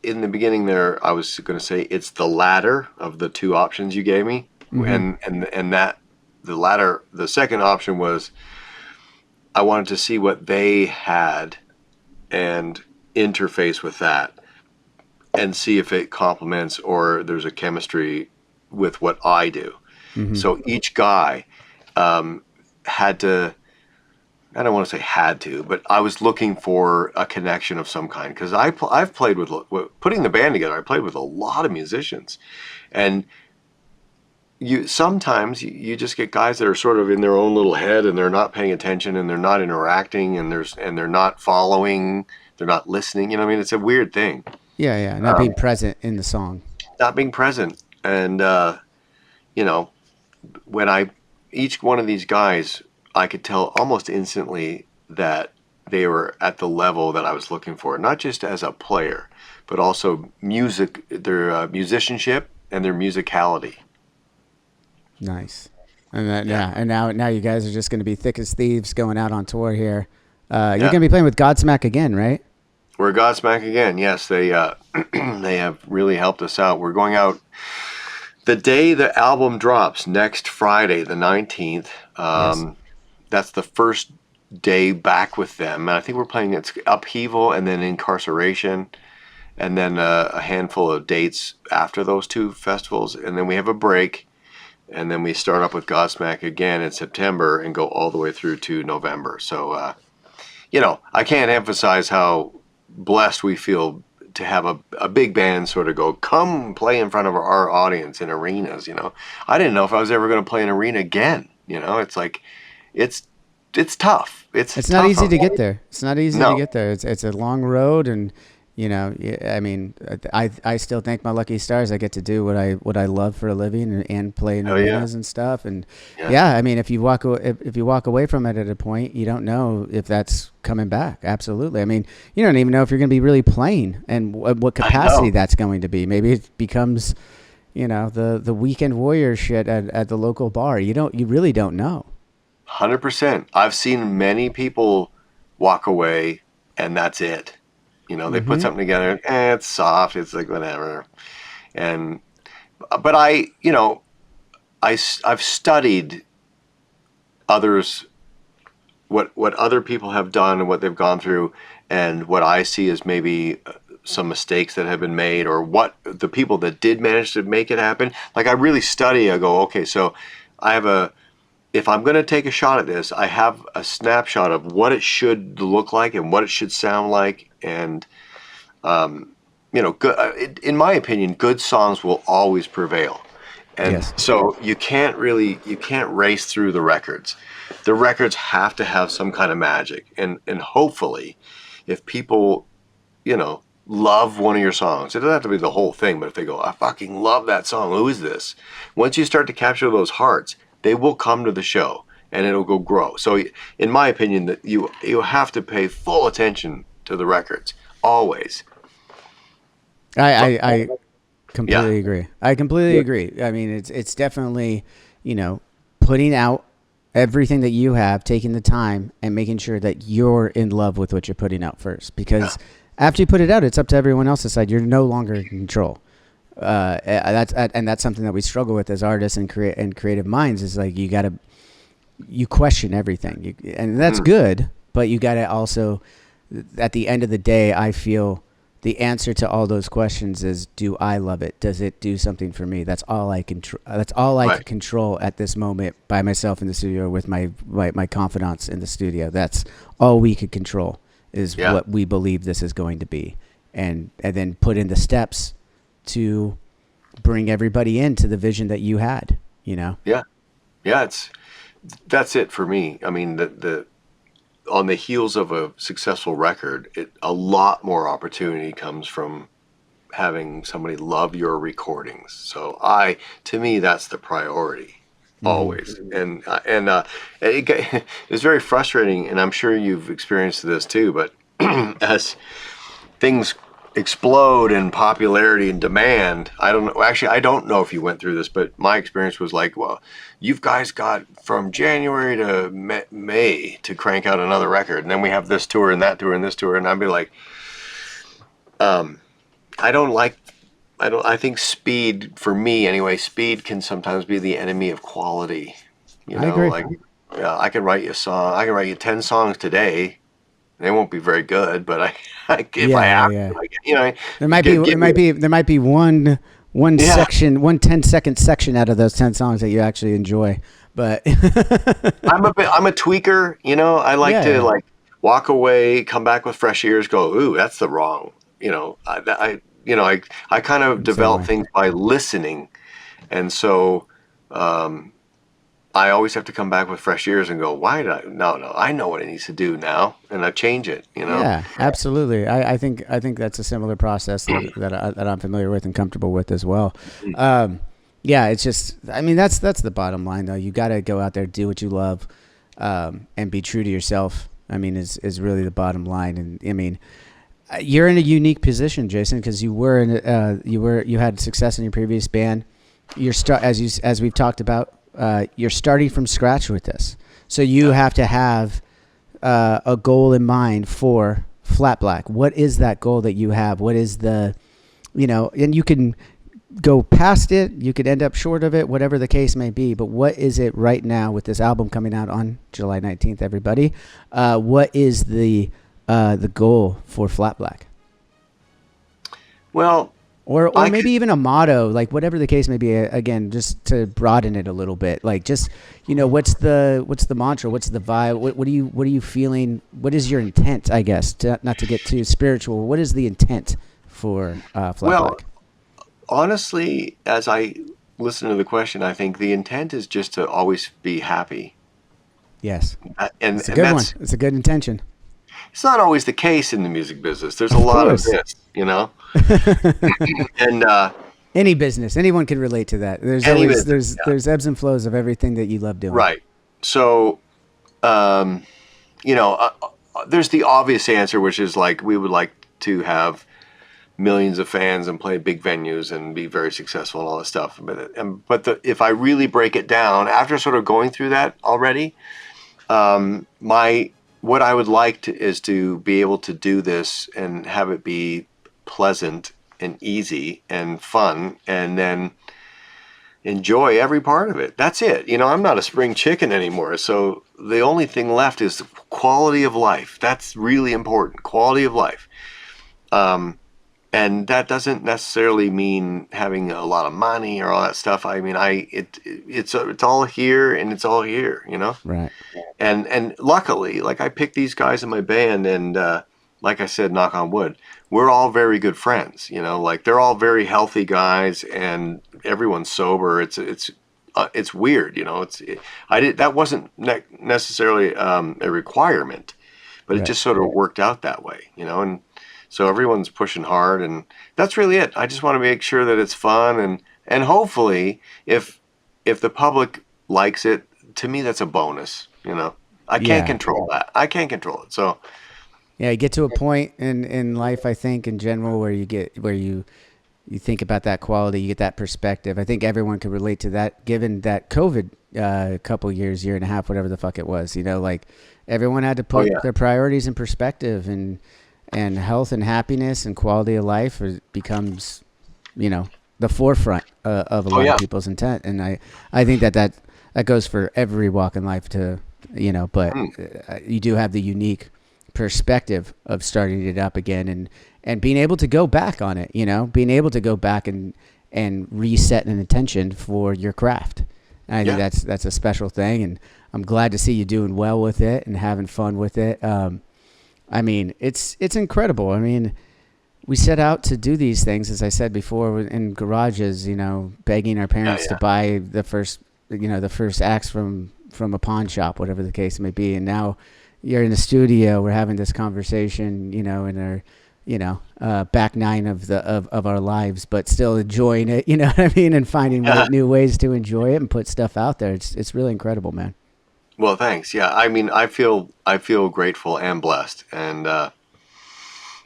in the beginning there, I was going to say it's the latter of the two options you gave me. And that the second option was I wanted to see what they had and interface with that and see if it complements or there's a chemistry with what I do. So each guy had to, I don't want to say had to, but I was looking for a connection of some kind, because I've played with, putting the band together, I played with a lot of musicians, and sometimes you just get guys that are sort of in their own little head and they're not paying attention and they're not interacting and they're not following, they're not listening. I mean, it's a weird thing. Yeah, not being present in the song. Not being present. And, when each one of these guys, I could tell almost instantly that they were at the level that I was looking for, not just as a player, but also their musicianship and their musicality. Nice. And and now you guys are just going to be thick as thieves going out on tour here. You're going to be playing with Godsmack again, right? We're Godsmack again. Yes, they they have really helped us out. We're going out the day the album drops, next Friday, the 19th. Yes. That's the first day back with them. And I think we're playing it's Upheaval and then Incarceration, and then a handful of dates after those two festivals. And then we have a break. And then we start up with Godsmack again in September and go all the way through to November. So, I can't emphasize how blessed we feel to have a big band sort of go, come play in front of our audience in arenas, I didn't know if I was ever going to play an arena again, It's like, it's tough. It's not tough easy on- to get there. It's not easy No. to get there. It's a long road, and I mean, I still thank my lucky stars. I get to do what I love for a living, and play in Oh, yeah. arenas and stuff. And Yeah. I mean, if you walk away from it at a point, you don't know if that's coming back. Absolutely. I mean, you don't even know if you're going to be really playing, and what capacity that's going to be. Maybe it becomes, the weekend warrior shit at the local bar. You really don't know. 100%. I've seen many people walk away and that's it. They put something together, it's soft, it's like whatever. But I've studied others, what other people have done and what they've gone through, and what I see as maybe some mistakes that have been made, or what the people that did manage to make it happen. Like, I really study. I go, okay, so if I'm going to take a shot at this, I have a snapshot of what it should look like and what it should sound like. And, good, in my opinion, good songs will always prevail. And Yes. so you can't race through the records. The records have to have some kind of magic. And hopefully, if people, love one of your songs, it doesn't have to be the whole thing, but if they go, I fucking love that song, who is this? Once you start to capture those hearts, they will come to the show and it'll go grow. So in my opinion, that you have to pay full attention to the records, always. I completely agree. I completely agree. I mean, it's definitely, putting out everything that you have, taking the time and making sure that you're in love with what you're putting out first, because after you put it out, it's up to everyone else to decide. You're no longer in control. That's something that we struggle with as artists and creative minds, is like, you question everything, and that's good, but you got to also, at the end of the day, I feel the answer to all those questions is, do I love it? Does it do something for me? That's all I can. That's all I can control at this moment by myself in the studio with my confidants in the studio. That's all we could control, is what we believe this is going to be, and then put in the steps to bring everybody into the vision that you had. Yeah, that's it for me. I mean, the on the heels of a successful record, a lot more opportunity comes from having somebody love your recordings. So to me, that's the priority always. And it's very frustrating, and I'm sure you've experienced this too, but as things explode in popularity and demand, I don't know if you went through this, but my experience was like, well, you guys got from January to May to crank out another record, and then we have this tour and that tour and this tour, and I'd be like, I think speed, for me anyway, speed can sometimes be the enemy of quality. I agree. Like, I can write you a song, I can write you 10 songs today. They won't be very good, but if I have to, there might be one section, one 10-second section out of those 10 songs that you actually enjoy. But I'm a tweaker, I like to like walk away, come back with fresh ears, go, ooh, that's the wrong, I kind of develop things by listening, and so I always have to come back with fresh ears and go, why did I know what it needs to do now, and I change it, Yeah, absolutely. I think that's a similar process that I'm familiar with and comfortable with as well. It's just, I mean, that's the bottom line though. You got to go out there, do what you love, and be true to yourself. I mean, is really the bottom line. And I mean, you're in a unique position, Jason, because you had success in your previous band. As we've talked about. You're starting from scratch with this, so you have to have a goal in mind for Flat Black. What is that goal that you have? What is and you can go past it, you could end up short of it, whatever the case may be, but what is it right now with this album coming out on July 19th, everybody? What is the goal for Flat Black? Well, Or maybe even a motto, like whatever the case may be, again, just to broaden it a little bit. Like just, what's the mantra? What's the vibe? What are you feeling? What is your intent, I guess, not to get too spiritual? What is the intent for Flat Black? Honestly, as I listening to the question, I think the intent is just to always be happy. Yes. And It's a good one. It's a good intention. It's not always the case in the music business. There's a lot of this, you know? And any business, anyone can relate to that. There's always there's ebbs and flows of everything that you love doing. Right. So, you know, there's the obvious answer, which is like we would like to have millions of fans and play big venues and be very successful and all that stuff. But if I really break it down, after sort of going through that already, what I would like is to be able to do this and have it be pleasant and easy and fun, and then enjoy every part of it. That's it. You know, I'm not a spring chicken anymore. So the only thing left is quality of life. That's really important. Quality of life. And that doesn't necessarily mean having a lot of money or all that stuff. I mean, it's all here and it's all here, you know? Right. And luckily, like I picked these guys in my band, and like I said, knock on wood, we're all very good friends, you know, like they're all very healthy guys and everyone's sober. It's weird, you know, that wasn't necessarily a requirement, but it just sort of worked out that way, you know, and so everyone's pushing hard, and that's really it. I just want to make sure that it's fun, and hopefully if the public likes it, to me, that's a bonus, you know. I can't control that. I can't control it. So yeah, you get to a point in life, I think, in general, where you think about that quality, you get that perspective. I think everyone could relate to that, given that COVID couple years, year and a half, whatever the fuck it was. You know, like everyone had to put their priorities in perspective, and health and happiness and quality of life becomes, you know, the forefront of a lot of people's intent. And I think that goes for every walk in life, to, you know, but you do have the unique perspective of starting it up again and being able to go back on it, you know, being able to go back and reset an intention for your craft. And I think that's a special thing, and I'm glad to see you doing well with it and having fun with it. I mean, it's incredible. I mean, we set out to do these things, as I said before, in garages, you know, begging our parents to buy the first acts from a pawn shop, whatever the case may be. And now you're in the studio, we're having this conversation, you know, in our, you know, back nine of our lives, but still enjoying it, you know what I mean? And finding new ways to enjoy it and put stuff out there. It's really incredible, man. Well, thanks. Yeah, I mean, I feel grateful and blessed, and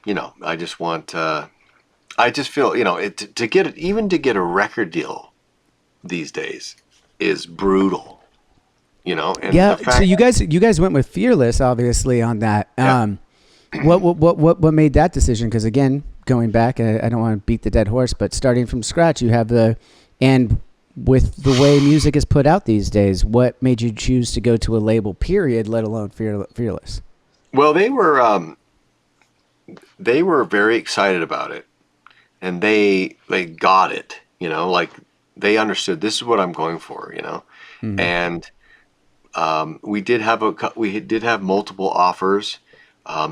you know, I just feel, you know, to get a record deal these days is brutal, you know. And so you guys went with Fearless, obviously, on that. What made that decision? Because again, going back, I don't want to beat the dead horse, but starting from scratch, you have with the way music is put out these days, what made you choose to go to a label, period, let alone Fearless? Well, they were very excited about it, and they got it, you know, like they understood this is what I'm going for, you know. And we did have multiple offers.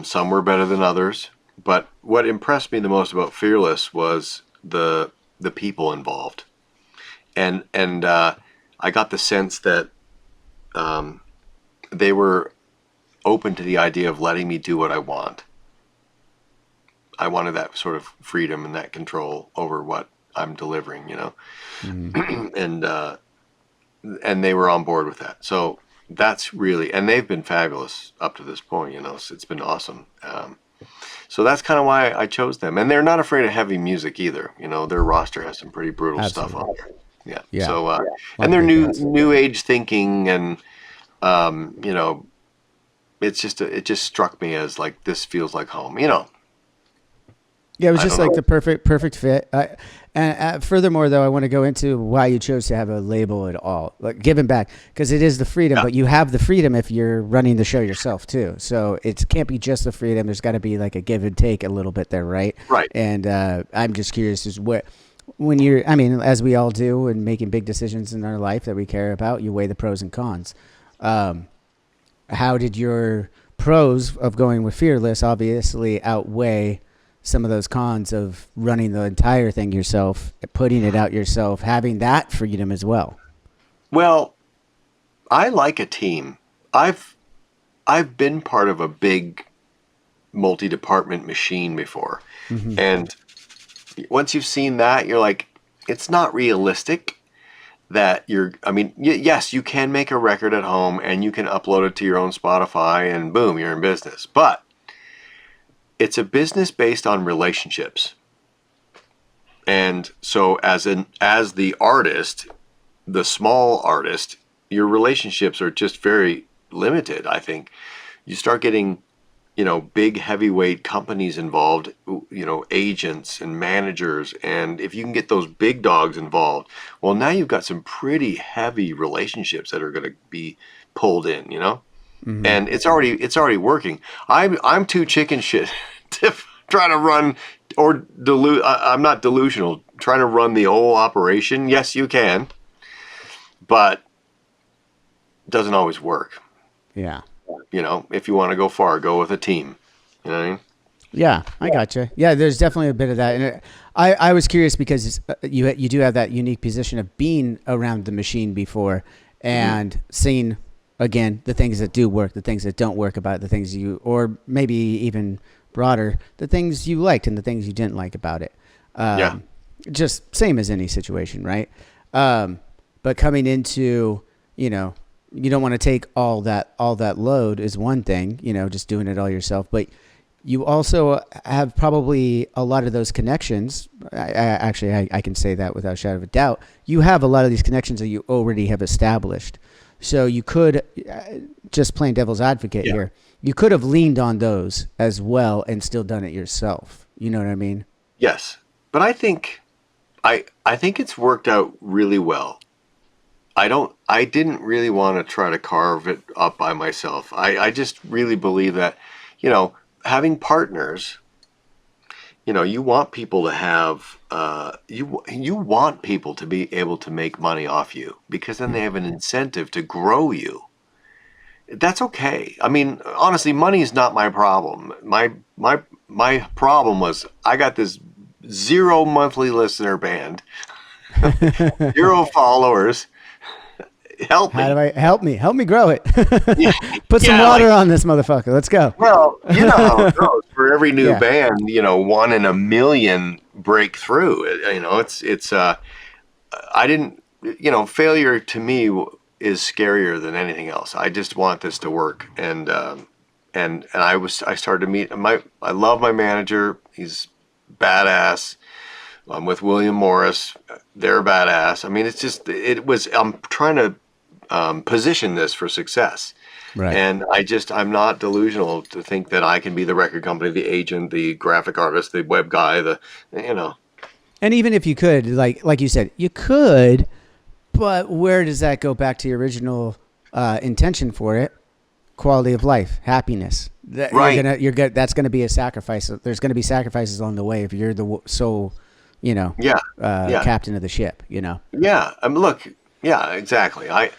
Some were better than others, but what impressed me the most about Fearless was the people involved. And I got the sense that they were open to the idea of letting me do what I want. I wanted that sort of freedom and that control over what I'm delivering, you know. And they were on board with that. So that's really, and they've been fabulous up to this point, you know. So it's been awesome. So that's kind of why I chose them. And they're not afraid of heavy music either. You know, their roster has some pretty brutal stuff on there. Yeah. So, and they're new age thinking, and you know, it just struck me as like, this feels like home, you know. Yeah, it was just like the perfect fit. And furthermore, though, I want to go into why you chose to have a label at all, like giving back, because it is the freedom, but you have the freedom if you're running the show yourself too. So it can't be just the freedom. There's got to be like a give and take a little bit there, right? Right. And I'm just curious, when you're, I mean, as we all do, and making big decisions in our life that we care about, you weigh the pros and cons. How did your pros of going with Fearless obviously outweigh some of those cons of running the entire thing yourself, putting it out yourself, having that freedom as well? Well, I like a team. I've been part of a big multi-department machine before. Mm-hmm. And once you've seen that, you're like, it's not realistic that yes, you can make a record at home and you can upload it to your own Spotify and boom, you're in business. But it's a business based on relationships. And so as the artist, the small artist, your relationships are just very limited. I think you start getting, big heavyweight companies involved, agents and managers. And if you can get those big dogs involved, well, now you've got some pretty heavy relationships that are going to be pulled in, Mm-hmm. and it's already working. I'm too chicken shit to try to run or I'm not delusional. Trying to run the whole operation. Yes, you can, but it doesn't always work. Yeah. If you want to go far, go with a team. You know what I mean? Yeah, I gotcha. Yeah, there's definitely a bit of that. And I was curious because you do have that unique position of being around the machine before and seeing, again, the things that do work, the things that don't work about it, the things or maybe even broader, the things you liked and the things you didn't like about it. Just same as any situation, right? But coming into, you don't want to take all that load is one thing, just doing it all yourself, but you also have probably a lot of those connections. I can say that without a shadow of a doubt. You have a lot of these connections that you already have established. So you could, just playing devil's advocate here, you could have leaned on those as well and still done it yourself. You know what I mean? Yes. But I think it's worked out really well. I didn't really want to try to carve it up by myself. I just really believe that, having partners, you want people to have, you want people to be able to make money off you because then they have an incentive to grow you. That's okay. I mean, honestly, money is not my problem. My problem was I got this 0 monthly listener band, 0 followers. Help me. Help me grow it. Put some water on this motherfucker. Let's go. Well, you know how it goes. For every new band, 1 in a million break through. I didn't, failure to me is scarier than anything else. I just want this to work. And I started to meet I love my manager. He's badass. I'm with William Morris. They're badass. I mean, I'm trying to position this for success. Right. And I'm not delusional to think that I can be the record company, the agent, the graphic artist, the web guy, And even if you could, like you said, you could, but where does that go back to your original intention for it? Quality of life, happiness. Right. That's going to be a sacrifice. There's going to be sacrifices along the way if you're the sole, captain of the ship, Yeah. Look. Yeah, exactly. I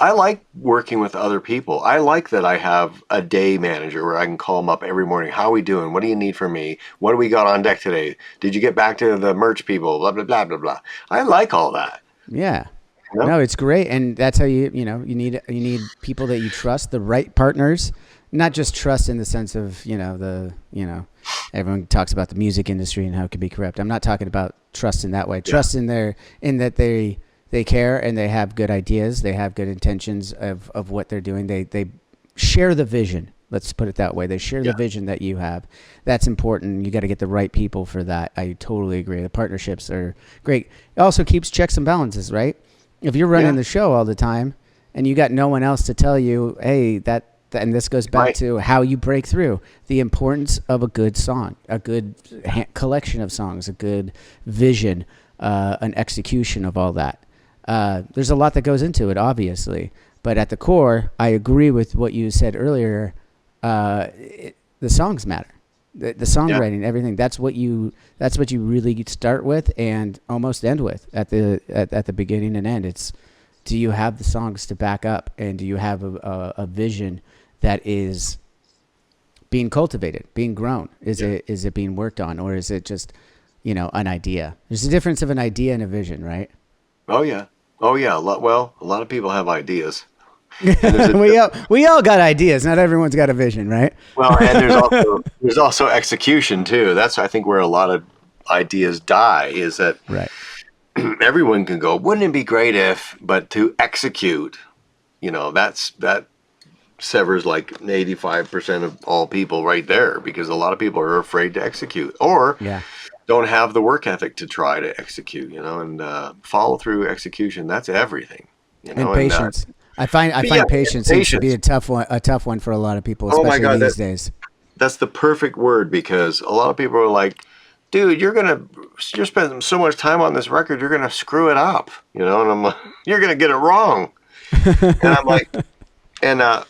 like working with other people. I like that I have a day manager where I can call them up every morning. How are we doing? What do you need from me? What do we got on deck today? Did you get back to the merch people? Blah, blah, blah, blah, blah. I like all that. Yeah. No, it's great. And that's how you need people that you trust, the right partners, not just trust in the sense of, everyone talks about the music industry and how it can be corrupt. I'm not talking about trust in that way. Trust in that they care and they have good ideas. They have good intentions of what they're doing. They share the vision. Let's put it that way. They share the vision that you have. That's important. You got to get the right people for that. I totally agree. The partnerships are great. It also keeps checks and balances, right? If you're running the show all the time and you got no one else to tell you, hey, and this goes back to how you break through, the importance of a good song, a good collection of songs, a good vision, an execution of all that. There's a lot that goes into it, obviously. But at the core, I agree with what you said earlier. The songs matter. The songwriting, everything. That's what you really start with and almost end with at the beginning and end. It's, do you have the songs to back up, and do you have a vision that is being cultivated, being grown? Is it being worked on, or is it just, an idea? There's a difference of an idea and a vision, right? Oh yeah. Oh yeah. A lot of people have ideas. we all got ideas. Not everyone's got a vision, right? Well, and there's also execution too. That's, I think, where a lot of ideas die, is that right. Everyone can go, wouldn't it be great if, but to execute, that severs like 85% of all people right there, because a lot of people are afraid to execute, or don't have the work ethic to try to execute, and follow through execution. That's everything, and patience. I find patience seems to be a tough one for a lot of people, especially these days. That's the perfect word, because a lot of people are like, dude, you're spending so much time on this record, you're gonna screw it up, and I'm like, you're gonna get it wrong, and I'm like, no.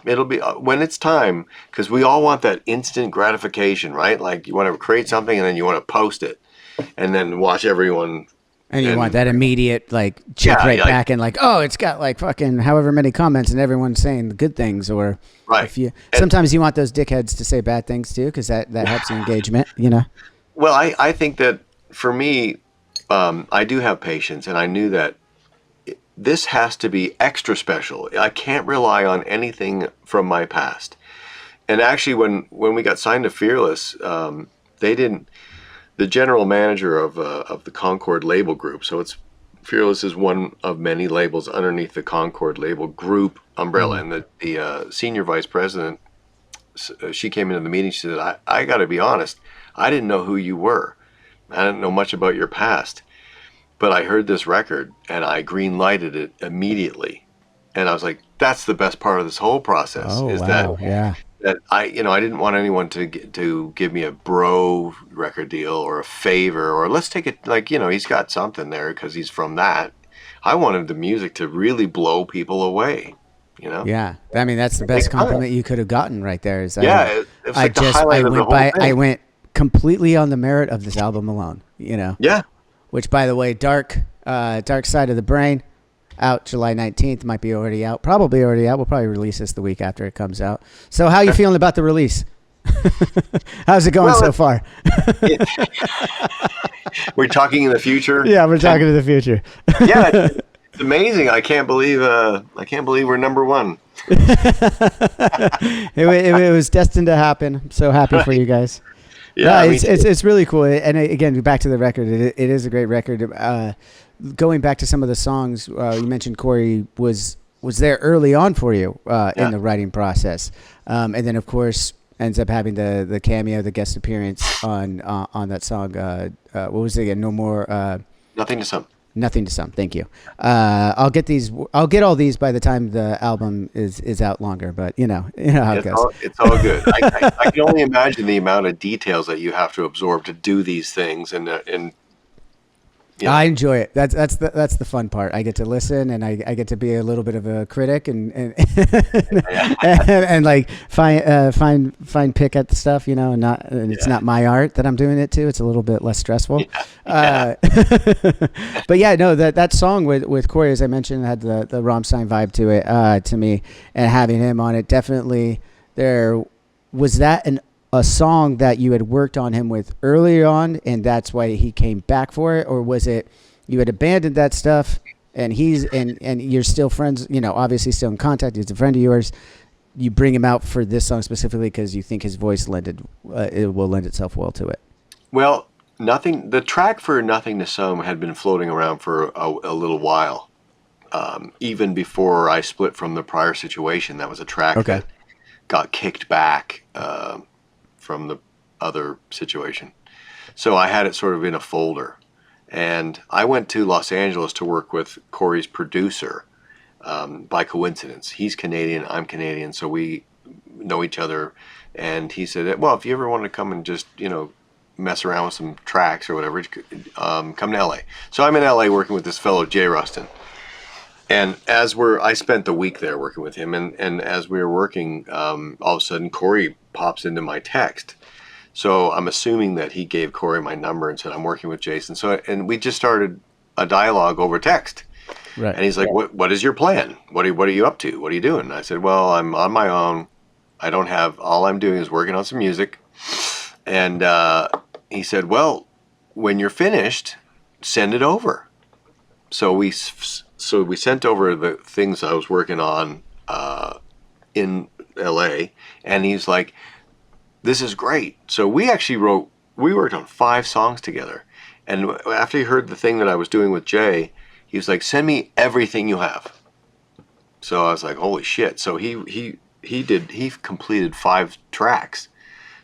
It'll be when it's time, because we all want that instant gratification, right? Like, you want to create something and then you want to post it, and then watch everyone. And you want that immediate, check back and oh, it's got fucking however many comments and everyone's saying the good things, or right. Sometimes you want those dickheads to say bad things too, because that helps the engagement, Well, I think that for me, I do have patience, and I knew that this has to be extra special. I can't rely on anything from my past. And actually, when we got signed to Fearless, they didn't. The general manager of the Concord label group, so Fearless is one of many labels underneath the Concord label group umbrella, and the senior vice president, she came into the meeting. She said, "I got to be honest, I didn't know who you were. I didn't know much about your past, but I heard this record and I green lighted it immediately." And I was like, "That's the best part of this whole process." That I didn't want anyone to give me a bro record deal or a favor, or let's take it he's got something there because he's from that. I wanted the music to really blow people away, Yeah, I mean, that's the best compliment you could have gotten right there. Is that it was like the highlight of the whole thing. I went completely on the merit of this album alone. Yeah. Which, by the way, Dark Side of the Brain, out July 19th, might be already out. Probably already out. We'll probably release this the week after it comes out. So how are you feeling about the release? How's it going so far? We're talking in the future. Yeah, we're talking in the future. Yeah, it's amazing. I can't believe we're number one. It was destined to happen. I'm so happy for you guys. Yeah, it's really cool. And again, back to the record. It is a great record. Going back to some of the songs, you mentioned Corey was there early on for you in the writing process, and then of course ends up having the cameo, the guest appearance on that song. What was it again? No More. Nothing to Some. Nothing to Some. Thank you. I'll get all these by the time the album is out longer, but you know how it goes. It's all good. I can only imagine the amount of details that you have to absorb to do these things, and I enjoy it. That's the fun part. I get to listen, and I get to be a little bit of a critic, and and like find pick at the stuff, and it's not my art that I'm doing it to. It's a little bit less stressful. Yeah. But yeah, no, that song with Corey, as I mentioned, had the Rammstein vibe to it to me, and having him on it, definitely there was that a song that you had worked on him with earlier on, and that's why he came back for it? Or was it you had abandoned that stuff and and you're still friends, obviously still in contact, he's a friend of yours, you bring him out for this song specifically because you think his voice it will lend itself well to it? Well, the track for Nothing to Some had been floating around for a little while. Even before I split from the prior situation, that was a track that got kicked back from the other situation. So I had it sort of in a folder. And I went to Los Angeles to work with Corey's producer by coincidence. He's Canadian, I'm Canadian, so we know each other. And he said, well, if you ever want to come and just, mess around with some tracks or whatever, come to LA. So I'm in LA working with this fellow, Jay Rustin. And I spent the week there working with him, and as we were working, all of a sudden Corey pops into my text. So I'm assuming that he gave Corey my number and said, I'm working with Jason. And we just started a dialogue over text. Right. And he's like, what is your plan? What are you up to? What are you doing? And I said, well, I'm on my own. I don't have, all I'm doing is working on some music. And he said, well, when you're finished, send it over. So we sent over the things I was working on in LA, and he's like, this is great. So we worked on 5 songs together. And after he heard the thing that I was doing with Jay, he was like, send me everything you have. So I was like, holy shit. So he completed 5 tracks.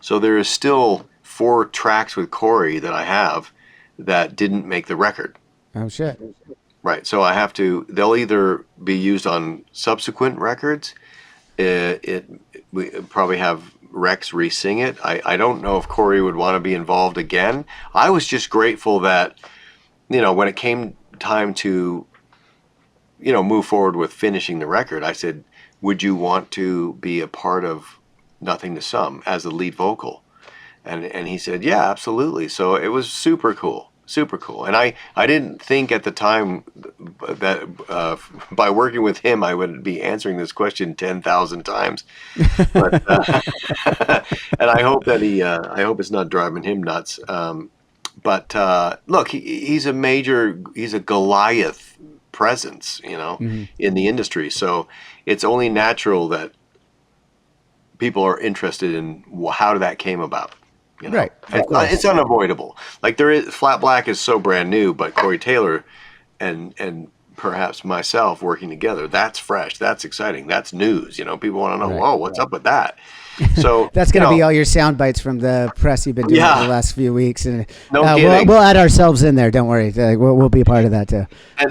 So there is still 4 tracks with Corey that I have that didn't make the record. Oh shit. Right. So they'll either be used on subsequent records. We probably have Rex re-sing it. I don't know if Corey would want to be involved again. I was just grateful that, when it came time to, move forward with finishing the record, I said, would you want to be a part of Nothing to Some as the lead vocal? And he said, yeah, absolutely. So it was super cool. Super cool. And I didn't think at the time that by working with him, I would be answering this question 10,000 times. But, and I hope that I hope it's not driving him nuts. But look, he's a Goliath presence, in the industry. So it's only natural that people are interested in how that came about. Right. It's unavoidable. Like Flat Black is so brand new, but Corey Taylor and perhaps myself working together, that's fresh. That's exciting. That's news. People want to know, whoa, what's up with that? So that's going to be all your sound bites from the press you've been doing for the last few weeks. And we'll add ourselves in there. Don't worry. We'll be a part of that too. And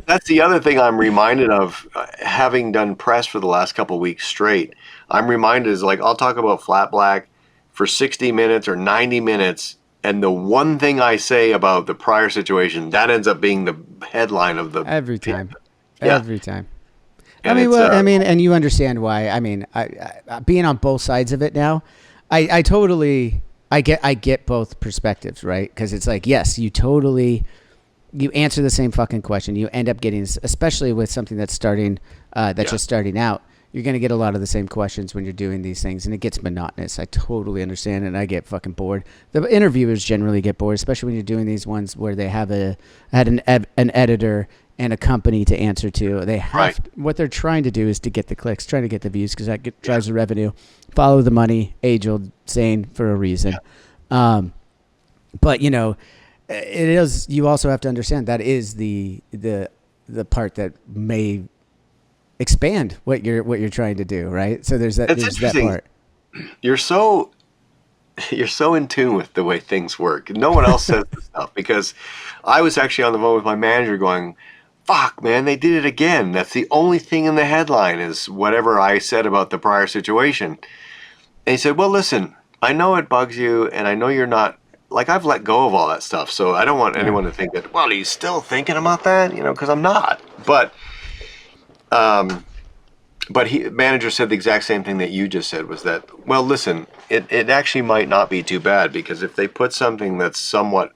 that's the other thing I'm reminded of, having done press for the last couple of weeks straight. I'm reminded is like, I'll talk about Flat Black for 60 minutes or 90 minutes, and the one thing I say about the prior situation, that ends up being the headline of the... Every time. Yeah. Every time. And and you understand why. I mean, I being on both sides of it now, I get both perspectives, right? Because it's like, yes, you answer the same fucking question. You end up getting, especially with something that's just starting out, you're going to get a lot of the same questions when you're doing these things, and it gets monotonous. I totally understand it, and I get fucking bored. The interviewers generally get bored, especially when you're doing these ones where they have an editor and a company to answer to. They have what they're trying to do is to get the clicks, trying to get the views, because that drives the revenue. Follow the money, age-old saying for a reason. But it is. You also have to understand that is the part that may expand what you're trying to do, right? So there's that part. You're so in tune with the way things work. No one else says this stuff, because I was actually on the phone with my manager going, fuck, man, they did it again. That's the only thing in the headline is whatever I said about the prior situation. And he said, well, listen, I know it bugs you, and I know you're not, like, I've let go of all that stuff, so I don't want anyone to think that, well, he's still thinking about that, because I'm not. But manager said the exact same thing that you just said, was that, well, listen, it actually might not be too bad, because if they put something that's somewhat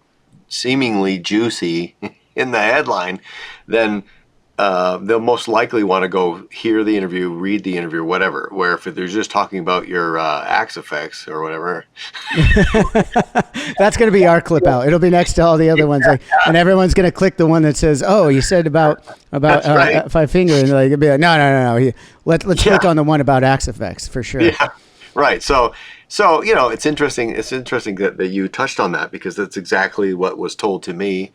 seemingly juicy in the headline, then they'll most likely want to go hear the interview, read the interview, whatever. Where if they're just talking about your axe effects or whatever, that's going to be our clip out. It'll be next to all the other ones, and everyone's going to click the one that says, "Oh, you said about Five Finger," and like, it'll be like, no. Let's click on the one about axe effects for sure. Yeah, right. So it's interesting. It's interesting that you touched on that, because that's exactly what was told to me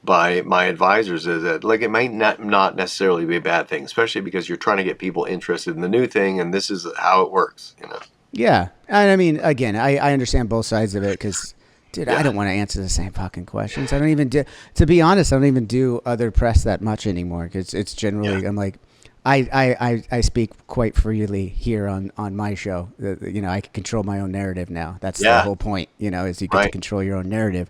by my advisors, is that, like, it might not necessarily be a bad thing, especially because you're trying to get people interested in the new thing, and this is how it works, Yeah. And I mean, again, I understand both sides of it, because, dude, I don't want to answer the same fucking questions. I don't even to be honest, I don't even do other press that much anymore, because it's generally, I'm like, I speak quite freely here on my show. I can control my own narrative now. That's the whole point, is you get to control your own narrative.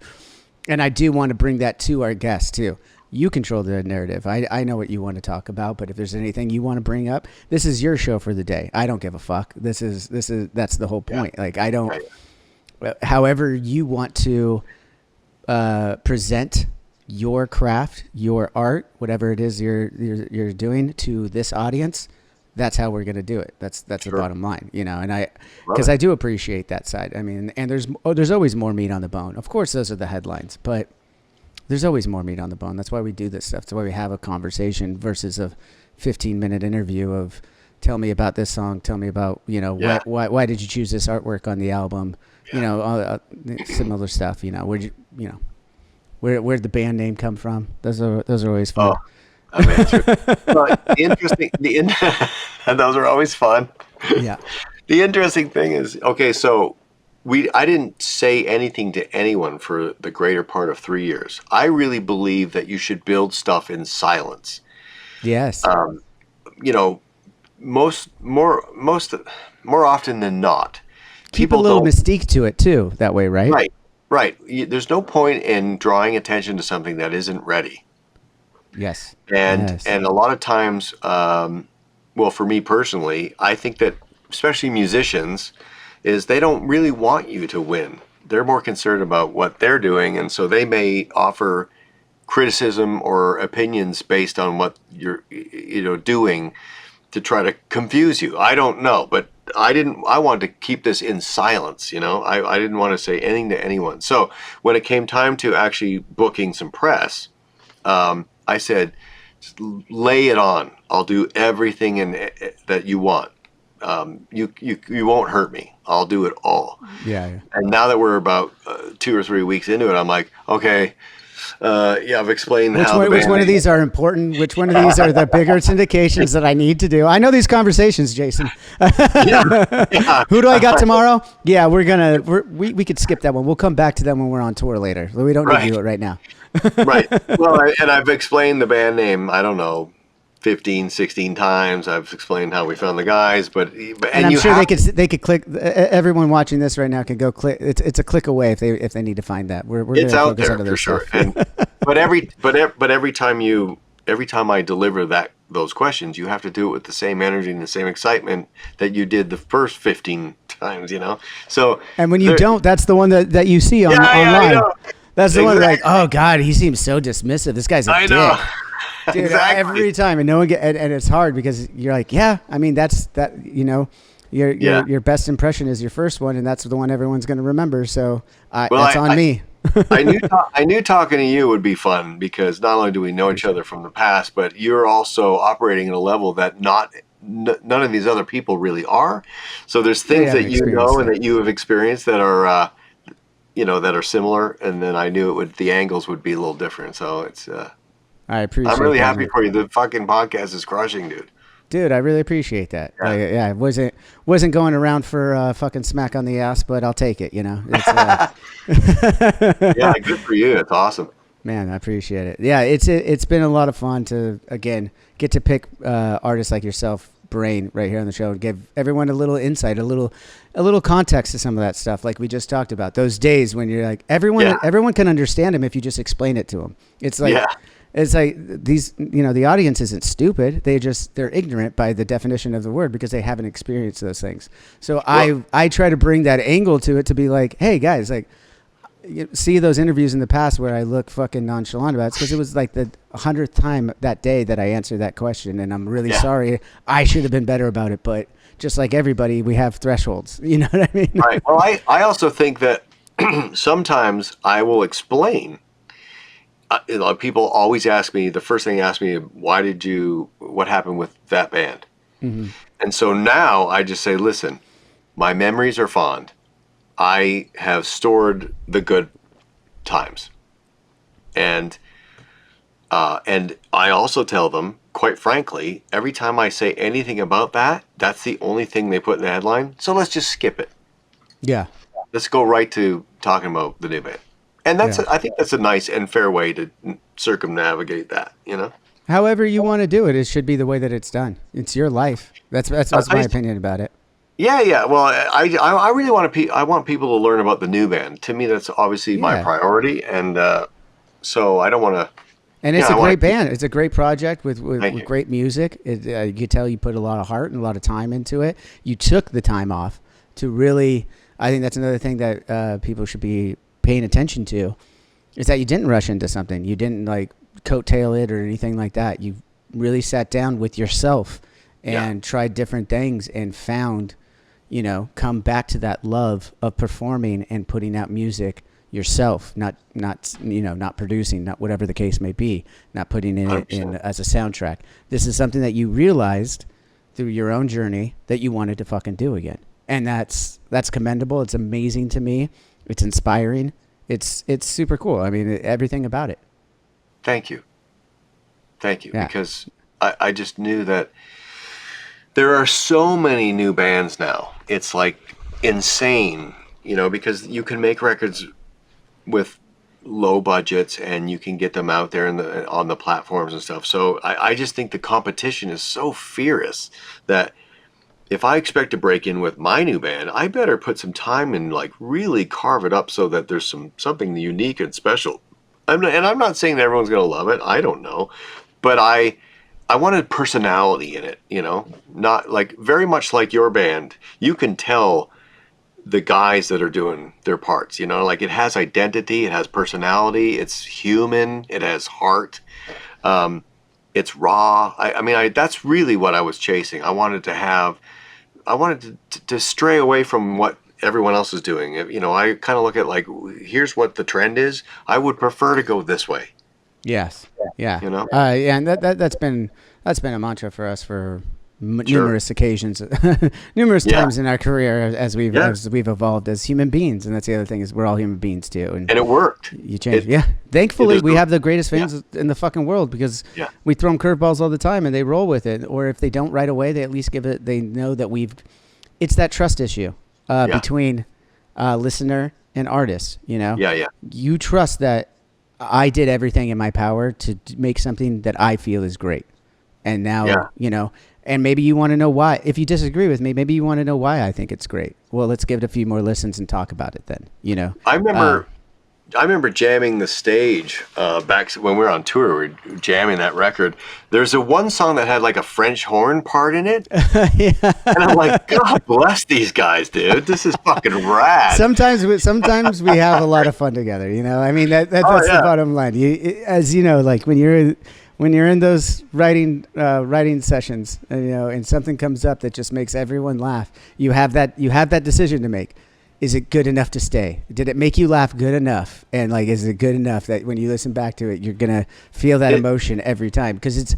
And I do want to bring that to our guests too. You control the narrative. I know what you want to talk about, but if there's anything you want to bring up, this is your show for the day. I don't give a fuck. That's the whole point. Like, I don't, however you want to present your craft, your art, whatever it is you're doing to this audience, that's how we're going to do it. That's the bottom line, you know. And because I do appreciate that side. I mean, and there's always more meat on the bone. Of course, those are the headlines, but there's always more meat on the bone. That's why we do this stuff. That's why we have a conversation versus a 15-minute interview of tell me about this song. Tell me about, you know, why did you choose this artwork on the album? Yeah. You know, similar stuff. You know, where'd the band name come from? Those are always fun. Oh, I mean, those are always fun. Yeah. The interesting thing is, okay, so I didn't say anything to anyone for the greater part of 3 years. I really believe that you should build stuff in silence. Yes. You know, more often than not, keep a little mystique to it too. That way, right? Right. There's no point in drawing attention to something that isn't ready. Yes. And a lot of times, well, for me personally, I think that especially musicians, is they don't really want you to win. They're more concerned about what they're doing, and so they may offer criticism or opinions based on what you're, you know, doing to try to confuse you. I don't know, but I wanted to keep this in silence, you know. I didn't want to say anything to anyone. So when it came time to actually booking some press, I said, just lay it on. I'll do everything that you want. You won't hurt me. I'll do it all. Yeah. And now that we're about 2 or 3 weeks into it, I'm like, okay, I've explained which one of these are important. Which one of these are the bigger syndications that I need to do? I know these conversations, Jason. Yeah. Who do I got tomorrow? Yeah, we could skip that one. We'll come back to them when we're on tour later. We don't need to do it right now. Right. Well, and I've explained the band name, I don't know, 15, 16 times. I've explained how we found the guys, and I'm sure they could click. Everyone watching this right now can go click. It's a click away if they need to find that. It's out there for sure. But every time I deliver those questions, you have to do it with the same energy and the same excitement that you did the first 15 times. You know. So and when you don't, that's the one that you see online. I know. That's the one like, oh God, he seems so dismissive. This guy's a dick. Know. Dude, exactly. Every time, and no one and it's hard because you're like, yeah, I mean that's you know, your best impression is your first one, and that's the one everyone's going to remember. So that's on me. I knew talking to you would be fun because not only do we know each other from the past, but you're also operating at a level that none of these other people really are. So there's things that you know and that you have experienced that are that are similar, and then I knew the angles would be a little different. So it's. I appreciate. I'm really happy for you. The fucking podcast is crushing, dude. Dude, I really appreciate that. Yeah, wasn't going around for fucking smack on the ass, but I'll take it. You know. It's, yeah, good for you. It's awesome. Man, I appreciate it. Yeah, it's been a lot of fun to again get to pick artists like yourself brain right here on the show and give everyone a little insight, a little context to some of that stuff, like we just talked about. Those days when you're like everyone can understand him if you just explain it to them. It's like. Yeah. It's like these, you know, the audience isn't stupid. They're ignorant by the definition of the word because they haven't experienced those things. So I try to bring that angle to it to be like, hey guys, like, you see those interviews in the past where I look fucking nonchalant about it because it was like the 100th time that day that I answered that question, and I'm really sorry. I should have been better about it, but just like everybody, we have thresholds. You know what I mean? Right. Well, I also think that sometimes I will explain. People always ask me, the first thing they ask me, what happened with that band? Mm-hmm. And so now I just say, listen, my memories are fond. I have stored the good times. And I also tell them, quite frankly, every time I say anything about that, that's the only thing they put in the headline. So let's just skip it. Yeah. Let's go right to talking about the new band. And I think that's a nice and fair way to circumnavigate that, you know? However you want to do it, it should be the way that it's done. It's your life. That's my opinion about it. Yeah. Well, I really want people to learn about the new band. To me, that's obviously my priority. And so I don't want to. And it's a great band. It's a great project with great music. You can tell you put a lot of heart and a lot of time into it. You took the time off to really, I think that's another thing that people should be paying attention to is that you didn't rush into something. You didn't like coattail it or anything like that. You really sat down with yourself and tried different things and found, come back to that love of performing and putting out music yourself, not producing, not whatever the case may be, not putting it in as a soundtrack. This is something that you realized through your own journey that you wanted to fucking do again. And that's commendable. It's amazing to me. It's inspiring. It's super cool. I mean, everything about it. Thank you. Yeah. Because I just knew that there are so many new bands now. It's like insane, because you can make records with low budgets and you can get them out there on the platforms and stuff. So I just think the competition is so fierce that if I expect to break in with my new band, I better put some time and like really carve it up so that there's something unique and special. I'm not saying that everyone's going to love it. I don't know. But I wanted personality in it, not like very much like your band. You can tell the guys that are doing their parts, like it has identity, it has personality, it's human, it has heart. It's raw. I mean, that's really what I was chasing. I wanted to stray away from what everyone else is doing. I kind of look at like, here's what the trend is. I would prefer to go this way. Yes. Yeah. And that's been a mantra for us for numerous occasions, numerous times in our career as we've evolved as human beings. And that's the other thing is we're all human beings too. And it worked. You change. Thankfully, we have the greatest fans in the fucking world because we throw them curveballs all the time and they roll with it. Or if they don't right away, they at least they know that it's that trust issue between listener and artist, You trust that I did everything in my power to make something that I feel is great. And now, and maybe you want to know why. If you disagree with me, maybe you want to know why I think it's great. Well, let's give it a few more listens and talk about it then, I remember jamming the stage back when we were on tour. We were jamming that record. There's one song that had like a French horn part in it. And I'm like, God bless these guys, dude. This is fucking rad. Sometimes we have a lot of fun together, I mean, that's the bottom line. As you know, like when you're in those writing sessions, and something comes up that just makes everyone laugh, you have that decision to make. Is it good enough to stay? Did it make you laugh good enough? And like, is it good enough that when you listen back to it, you're going to feel that emotion every time? Because it's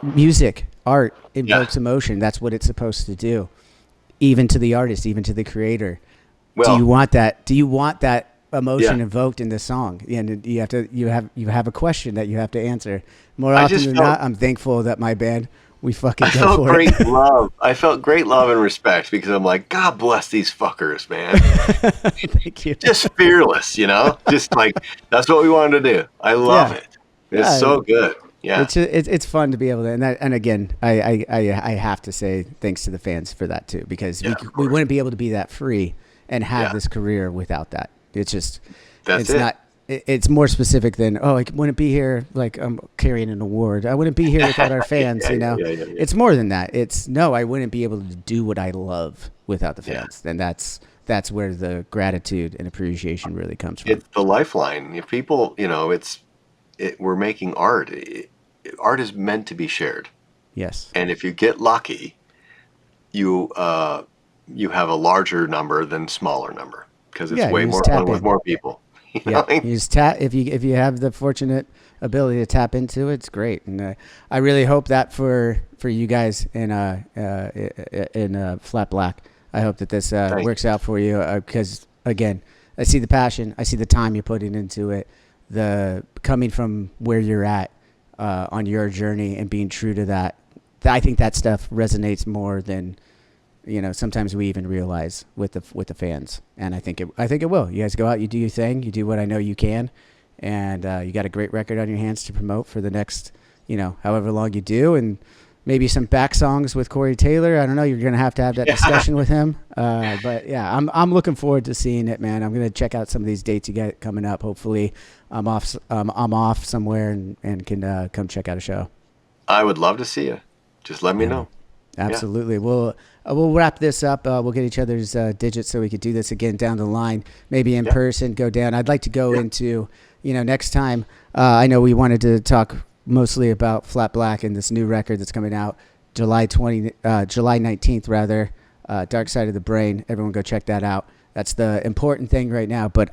music, art invokes emotion. That's what it's supposed to do. Even to the artist, even to the creator. Well, do you want that emotion evoked in the song? And you have a question that you have to answer. More often than not, I'm thankful that my band, we fucking go for it. I felt great love and respect because I'm like, God bless these fuckers, man. Thank you. Just fearless, just like, that's what we wanted to do. I love it. It's so good. Yeah. It's fun to be able to, and again, I have to say thanks to the fans for that too, because we wouldn't be able to be that free and have this career without that. It's just, it's more specific than, I wouldn't be here like I'm carrying an award. I wouldn't be here without our fans, It's more than that. I wouldn't be able to do what I love without the fans. And that's where the gratitude and appreciation really comes from. It's the lifeline. If people, we're making art. Art is meant to be shared. Yes. And if you get lucky, you have a larger number than smaller number because it's way more fun with more people. You just tap if you have the fortunate ability to tap into it. It's great, and I really hope that for you guys in Flat Black. I hope that this works out for you because again, I see the passion, I see the time you're putting into it, the coming from where you're at on your journey and being true to that. I think that stuff resonates more than sometimes we even realize with the fans, and I think it will. You guys go out, you do your thing, you do what I know you can, and you got a great record on your hands to promote for the next, however long you do, and maybe some back songs with Corey Taylor. I don't know. You're gonna have that discussion with him, but yeah, I'm looking forward to seeing it, man. I'm gonna check out some of these dates you got coming up. Hopefully, I'm off somewhere and can come check out a show. I would love to see you. Just let me know. Absolutely. We'll wrap this up. We'll get each other's digits so we could do this again down the line, maybe in person, go down. I'd like to go into, next time. I know we wanted to talk mostly about Flat Black and this new record that's coming out July 19th rather, Dark Side of the Brain. Everyone go check that out. That's the important thing right now. But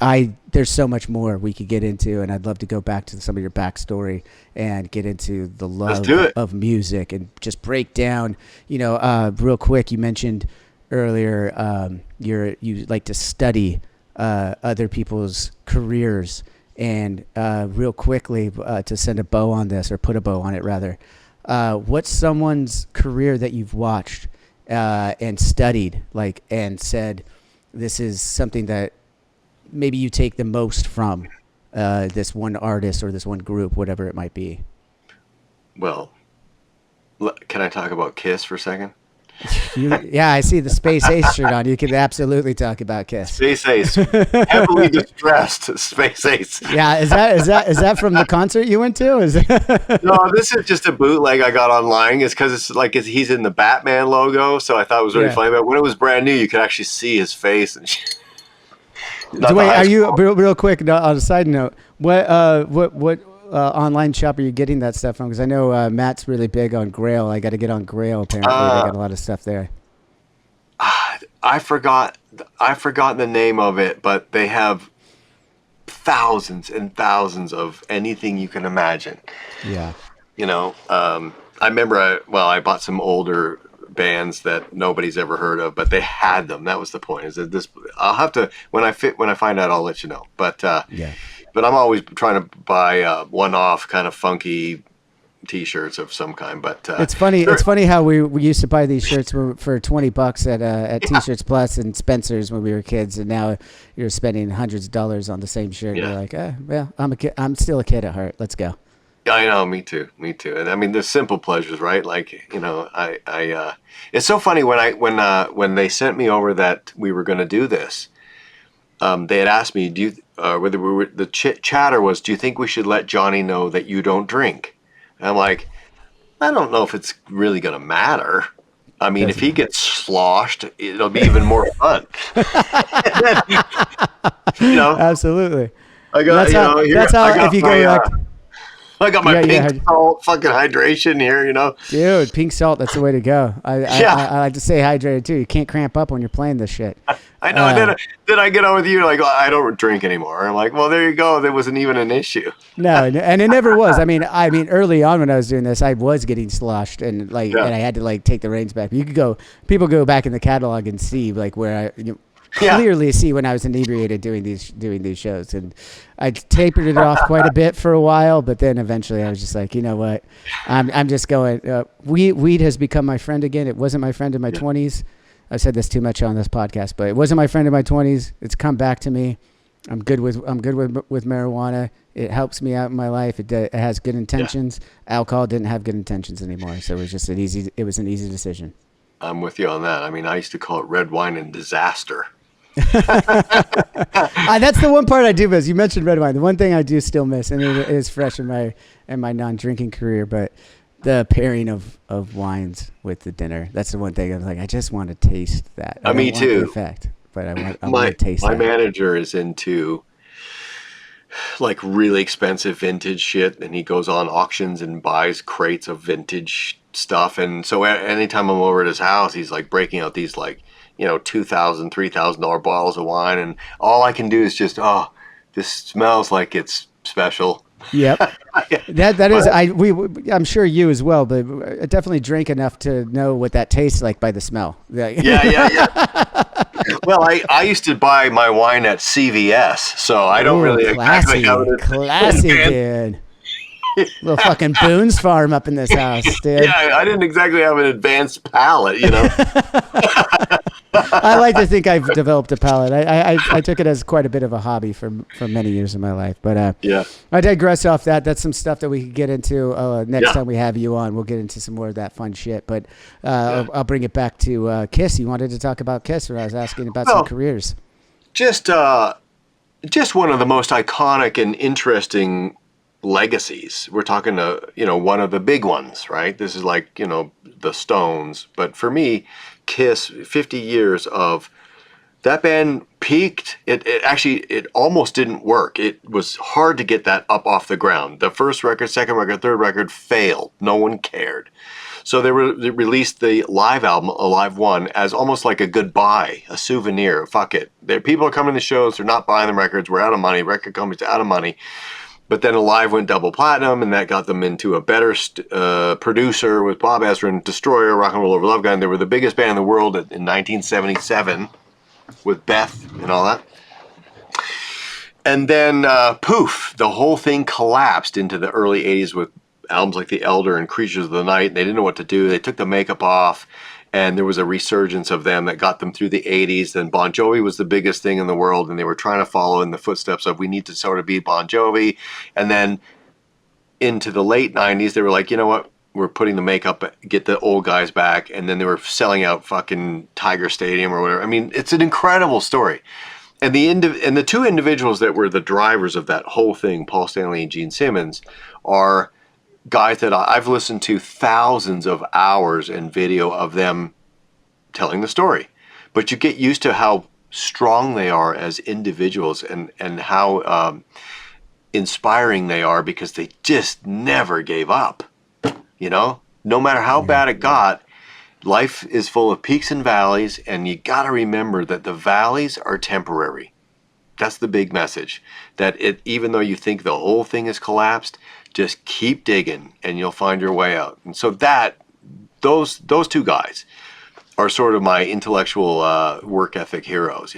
there's so much more we could get into, and I'd love to go back to some of your backstory and get into the love of music and just break down. Real quick, you mentioned earlier you like to study other people's careers, and real quickly to send a bow on this, or put a bow on it rather. What's someone's career that you've watched and studied, and said, this is something that maybe you take the most from this one artist or this one group, whatever it might be? Well, can I talk about KISS for a second? I see the Space Ace shirt on. You can absolutely talk about KISS. Space Ace, heavily distressed Space Ace. Yeah, is that from the concert you went to? No, this is just a bootleg I got online. It's because he's in the Batman logo, so I thought it was really funny. But when it was brand new, you could actually see his face and shit. Wait, are you real quick on a side note? What online shop are you getting that stuff from? Because I know Matt's really big on Grail. I got to get on Grail. Apparently, they got a lot of stuff there. I forgot the name of it, but they have thousands and thousands of anything you can imagine. Yeah. I remember I bought some older bands that nobody's ever heard of, but they had them. That was the point. Is that this? I'll have to when I find out, I'll let you know. But But I'm always trying to buy one-off kind of funky T-shirts of some kind. But it's funny. It's funny how we used to buy these shirts for $20 at T-Shirts Plus and Spencer's when we were kids, and now you're spending hundreds of dollars on the same shirt. Yeah. You're like, well, I'm a kid. I'm still a kid at heart. Let's go. Yeah, I know. Me too. And I mean, there's simple pleasures, right? It's so funny when they sent me over that we were going to do this. They had asked me, the chatter was, do you think we should let Johnny know that you don't drink? And I'm like, I don't know if it's really going to matter. I mean, if he gets sloshed, it'll be even more fun. Absolutely. I got, if you go back. I got my pink salt fucking hydration here, Dude, pink salt, that's the way to go. I like to stay hydrated too. You can't cramp up when you're playing this shit. I know. And then I get on with you, like, I don't drink anymore. I'm like, well, there you go. There wasn't even an issue. No, and it never was. I mean, early on when I was doing this, I was getting sloshed and and I had to take the reins back. People go back in the catalog and see where I clearly see when I was inebriated doing these shows, and I tapered it off quite a bit for a while, but then eventually I was just like, you know what, I'm just going. Weed has become my friend again. It wasn't my friend in my 20s. I've said this too much on this podcast, but it wasn't my friend in my 20s. It's come back to me. I'm good with marijuana. It helps me out in my life. It has good intentions. Yeah. Alcohol didn't have good intentions anymore, so it was just an easy decision. I'm with you on that. I mean, I used to call it red wine and disaster. That's the one part I do miss. You mentioned red wine. The one thing I do still miss, and it is fresh in my non-drinking career, but the pairing of wines with the dinner. That's the one thing I'm like, I just want to taste that. Me too. The effect, but I want to taste my that. My manager is into really expensive vintage shit, and he goes on auctions and buys crates of vintage stuff. And so anytime I'm over at his house, he's breaking out these $2,000, $3,000 bottles of wine, and all I can do is just, this smells like it's special. Yep. That is, I'm sure you as well, but I definitely drink enough to know what that tastes like by the smell. Yeah. Well, I used to buy my wine at CVS, so I don't really exactly have it. Classy, dude. Little fucking Boone's Farm up in this house, dude. Yeah, I didn't exactly have an advanced palate, I like to think I've developed a palate. I took it as quite a bit of a hobby for many years of my life. But I digress off that. That's some stuff that we could get into next time we have you on. We'll get into some more of that fun shit. But I'll bring it back to KISS. You wanted to talk about KISS, or I was asking about some careers. Just one of the most iconic and interesting legacies. We're talking one of the big ones, right? This is like, the Stones. But for me, KISS, 50 years of that band peaked. It almost didn't work. It was hard to get that up off the ground. The first record, second record, third record failed. No one cared. So they released the live album, Alive 1, as almost like a goodbye, a souvenir. Fuck it. People are coming to shows. They're not buying the records. We're out of money. Record companies are out of money. But then Alive went double platinum, and that got them into a better producer with Bob Ezrin, Destroyer, Rock and Roll Over Love Gun. They were the biggest band in the world in 1977 with Beth and all that. And then, poof, the whole thing collapsed into the early 80s with albums like The Elder and Creatures of the Night. They didn't know what to do. They took the makeup off, and there was a resurgence of them that got them through the 80s. Then Bon Jovi was the biggest thing in the world, and they were trying to follow in the footsteps of, we need to sort of be Bon Jovi. And then into the late 90s, they were like, you know what? We're putting the makeup, get the old guys back. And then they were selling out fucking Tiger Stadium or whatever. I mean, it's an incredible story. And the two individuals that were the drivers of that whole thing, Paul Stanley and Gene Simmons, are guys that I've listened to thousands of hours and video of them telling the story. But you get used to how strong they are as individuals and how inspiring they are, because they just never gave up. No matter how bad it got, life is full of peaks and valleys, and you got to remember that the valleys are temporary. That's the big message. That even though you think the whole thing has collapsed, just keep digging and you'll find your way out. And so those two guys are sort of my intellectual work ethic heroes,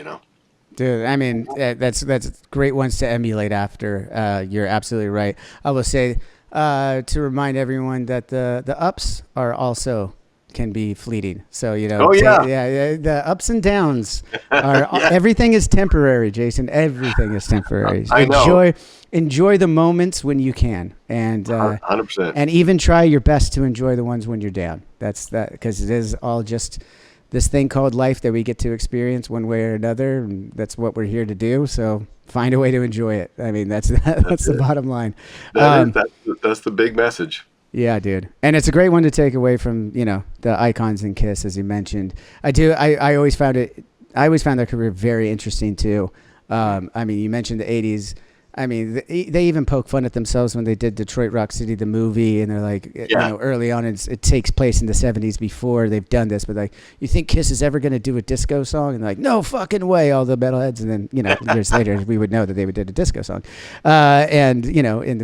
Dude, I mean, that's great ones to emulate after. You're absolutely right. I will say to remind everyone that the ups are also can be fleeting. So, the ups and downs are everything is temporary, Jason. Everything is temporary. I know. Enjoy the moments when you can, and 100%. And even try your best to enjoy the ones when you're down. That's that, because it is all just this thing called life that we get to experience one way or another, and that's what we're here to do. So find a way to enjoy it. I mean, that's the bottom line. That's the big message. Yeah, dude. And it's a great one to take away from, the icons in KISS, as you mentioned. I always found their career very interesting too. I mean, you mentioned the 80s. I mean, they even poke fun at themselves when they did Detroit Rock City, the movie, and they're like, early on, it takes place in the 70s before they've done this, but like, you think KISS is ever going to do a disco song? And they're like, no fucking way, all the metalheads. And then, years later, we would know that they did a disco song. And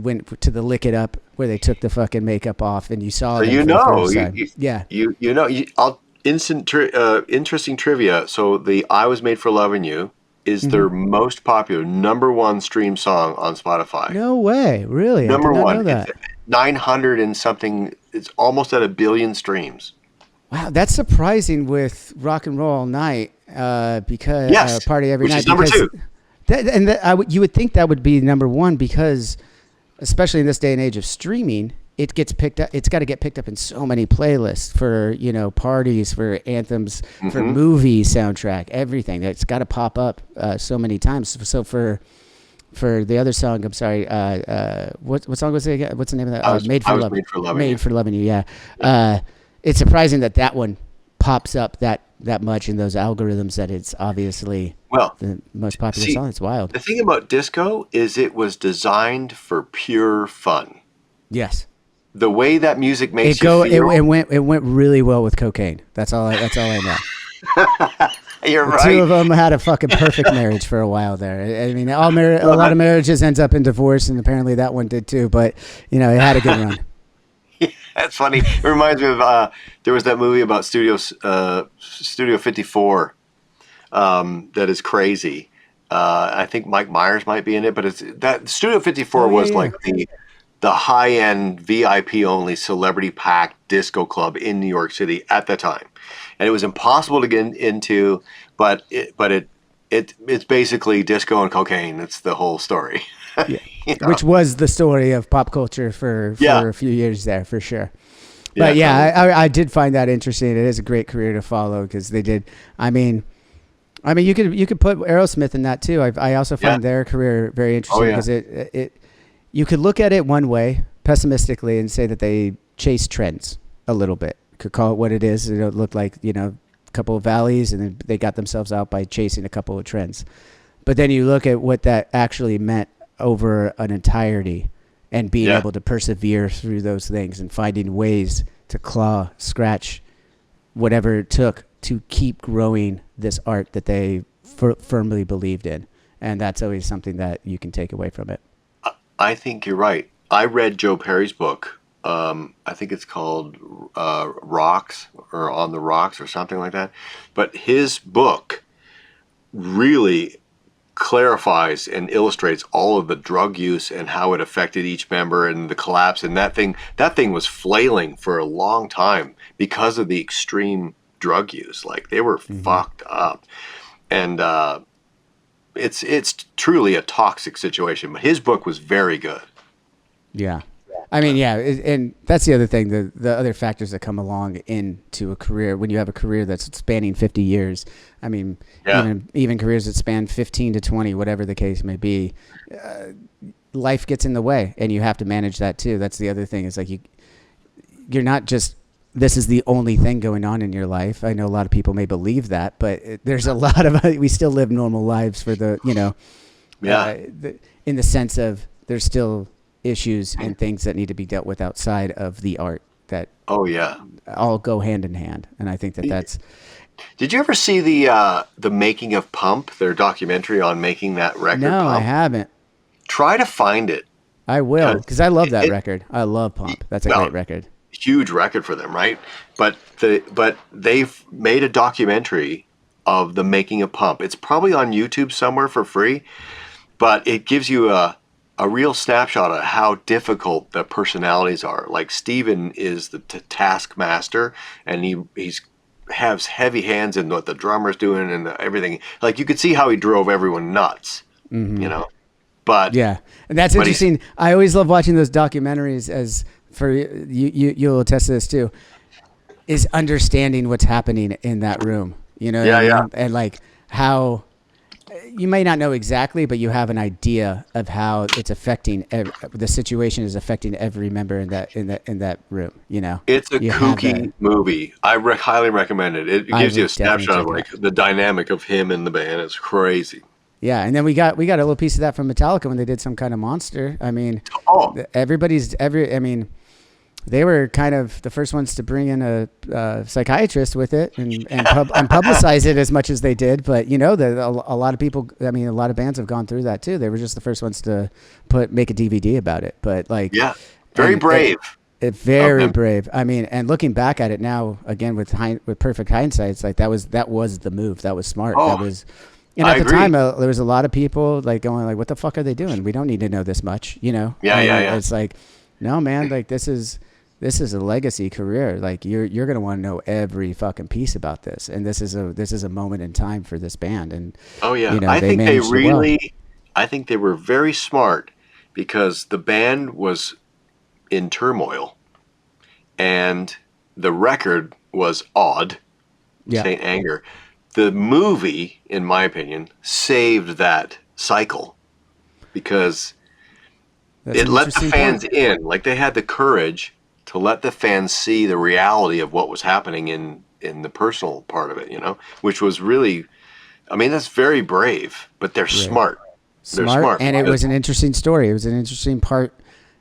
went to the Lick It Up, where they took the fucking makeup off, and you saw them for the first time. Interesting trivia. So the I Was Made for Loving You is their most popular number one stream song on Spotify. No way, really? Number one. Know that. It's 900 and something. It's almost at 1 billion streams. Wow, that's surprising with Rock and Roll All Night, because Party Every Night. Which is number 2. You would think that would be number one, because especially in this day and age of streaming, it gets picked up. It's got to get picked up in so many playlists for parties, for anthems, for movie soundtrack, everything. It's got to pop up so many times. So for the other song, I'm sorry, what song was it again? What's the name of that? Made for Loving You. Yeah. It's surprising that one pops up that much in those algorithms, that it's obviously the most popular song. It's wild. The thing about disco is it was designed for pure fun. Yes. The way that music makes you feel. It went really well with cocaine. That's all I know. You're right. Two of them had a fucking perfect marriage for a while there. I mean, a lot of marriages ends up in divorce, and apparently that one did too. But it had a good run. Yeah, that's funny. It reminds me of there was that movie about Studio 54 that is crazy. I think Mike Myers might be in it, but it's that Studio 54 was like the high-end VIP only celebrity packed disco club in New York City at the time, and it was impossible to get into. But it's basically disco and cocaine. It's the whole story. Which was the story of pop culture for a few years there, for sure. But I did find that interesting. It is a great career to follow, because they did. I mean, you could put Aerosmith in that too. I also find their career very interesting, because You could look at it one way, pessimistically, and say that they chase trends a little bit. Could call it what it is. It looked like, a couple of valleys, and then they got themselves out by chasing a couple of trends. But then you look at what that actually meant over an entirety, and being able to persevere through those things and finding ways to claw, scratch, whatever it took to keep growing this art that they firmly believed in. And that's always something that you can take away from it. I think you're right. I read Joe Perry's book. I think it's called Rocks, or On the Rocks, or something like that. But his book really clarifies and illustrates all of the drug use and how it affected each member and the collapse. And that thing was flailing for a long time because of the extreme drug use. Like, they were fucked up. And it's truly a toxic situation. But his book was very good. Yeah. I mean, yeah, and that's the other thing, the other factors that come along into a career. When you have a career that's spanning 50 years, I mean, even careers that span 15 to 20, whatever the case may be, life gets in the way, and you have to manage that too. That's the other thing. Is like you're not just, this is the only thing going on in your life. I know a lot of people may believe that, but there's a lot of, we still live normal lives for the, in the sense of there's still issues and things that need to be dealt with outside of the art that all go hand in hand. And I think that's. Did you ever see the making of Pump, their documentary on making that record? No, Pump? I haven't. Try to find it. I will, because I love that record. I love Pump. That's a great record. Huge record for them, right? But they've made a documentary of the making of Pump. It's probably on YouTube somewhere for free, but it gives you a real snapshot of how difficult the personalities are. Like, Steven is the taskmaster, and he has heavy hands in what the drummer's doing and everything. Like, you could see how he drove everyone nuts, But yeah, and that's interesting. I always love watching those documentaries. As for you'll attest to this too, is understanding what's happening in that room. And like how. You may not know exactly, but you have an idea of how it's affecting the situation is affecting every member in that room. It's a kooky movie. I highly recommend it. It gives you a snapshot of like the dynamic of him and the band. It's crazy. Yeah, and then we got a little piece of that from Metallica when they did Some Kind of Monster. I mean, they were kind of the first ones to bring in a psychiatrist with it and publicize it as much as they did. But a lot of people, a lot of bands have gone through that too. They were just the first ones to make a DVD about it. But very brave. Very brave. I mean, and looking back at it now, again with perfect hindsight, it's like that was the move. That was smart. Oh, that was. And at the time, there was a lot of people like going like, "What the fuck are they doing? We don't need to know this much." Yeah. It's like, no, man. Like this is a legacy career. Like you're gonna want to know every fucking piece about this, and this is a moment in time for this band. And I think they were very smart because the band was in turmoil, and the record was odd. Saint Anger. The movie, in my opinion, saved that cycle because it let the fans in. Like, they had the courage to let the fans see the reality of what was happening in the personal part of it, which was really, that's very brave, but they're smart. They're smart. And it was an interesting story. It was an interesting part.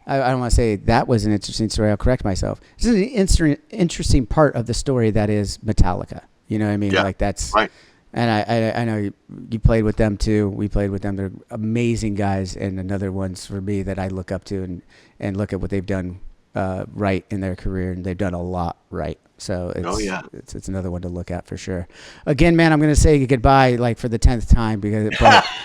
I don't want to say that was an interesting story. I'll correct myself. It's an interesting part of the story that is Metallica. You know what I mean? Yeah, like that's right. And I know you played with them too. We played with them. They're amazing guys, and another ones for me that I look up to and look at what they've done right in their career, and they've done a lot right. So it's another one to look at for sure. Again, man, I'm going to say goodbye like for the 10th time because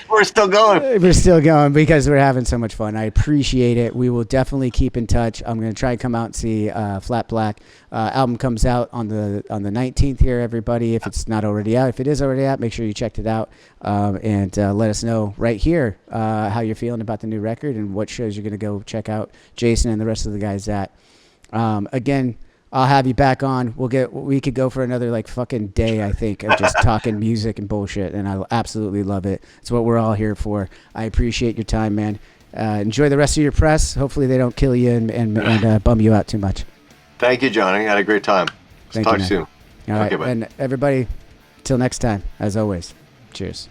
we're still going. We're still going because we're having so much fun. I appreciate it. We will definitely keep in touch. I'm going to try and come out and see Flat Black. Album comes out on the 19th here, everybody. If it's not already out, if it is already out, make sure you checked it out and let us know right here how you're feeling about the new record and what shows you're going to go check out Jason and the rest of the guys at. Again, I'll have you back on. We could go for another like fucking day, I think, of just talking music and bullshit, and I absolutely love it. It's what we're all here for. I appreciate your time, man. enjoy the rest of your press. Hopefully they don't kill you and bum you out too much. Thank you, Johnny. I had a great time. Thank Talk you, soon. All right. Okay, bye. And everybody, till next time, as always, cheers.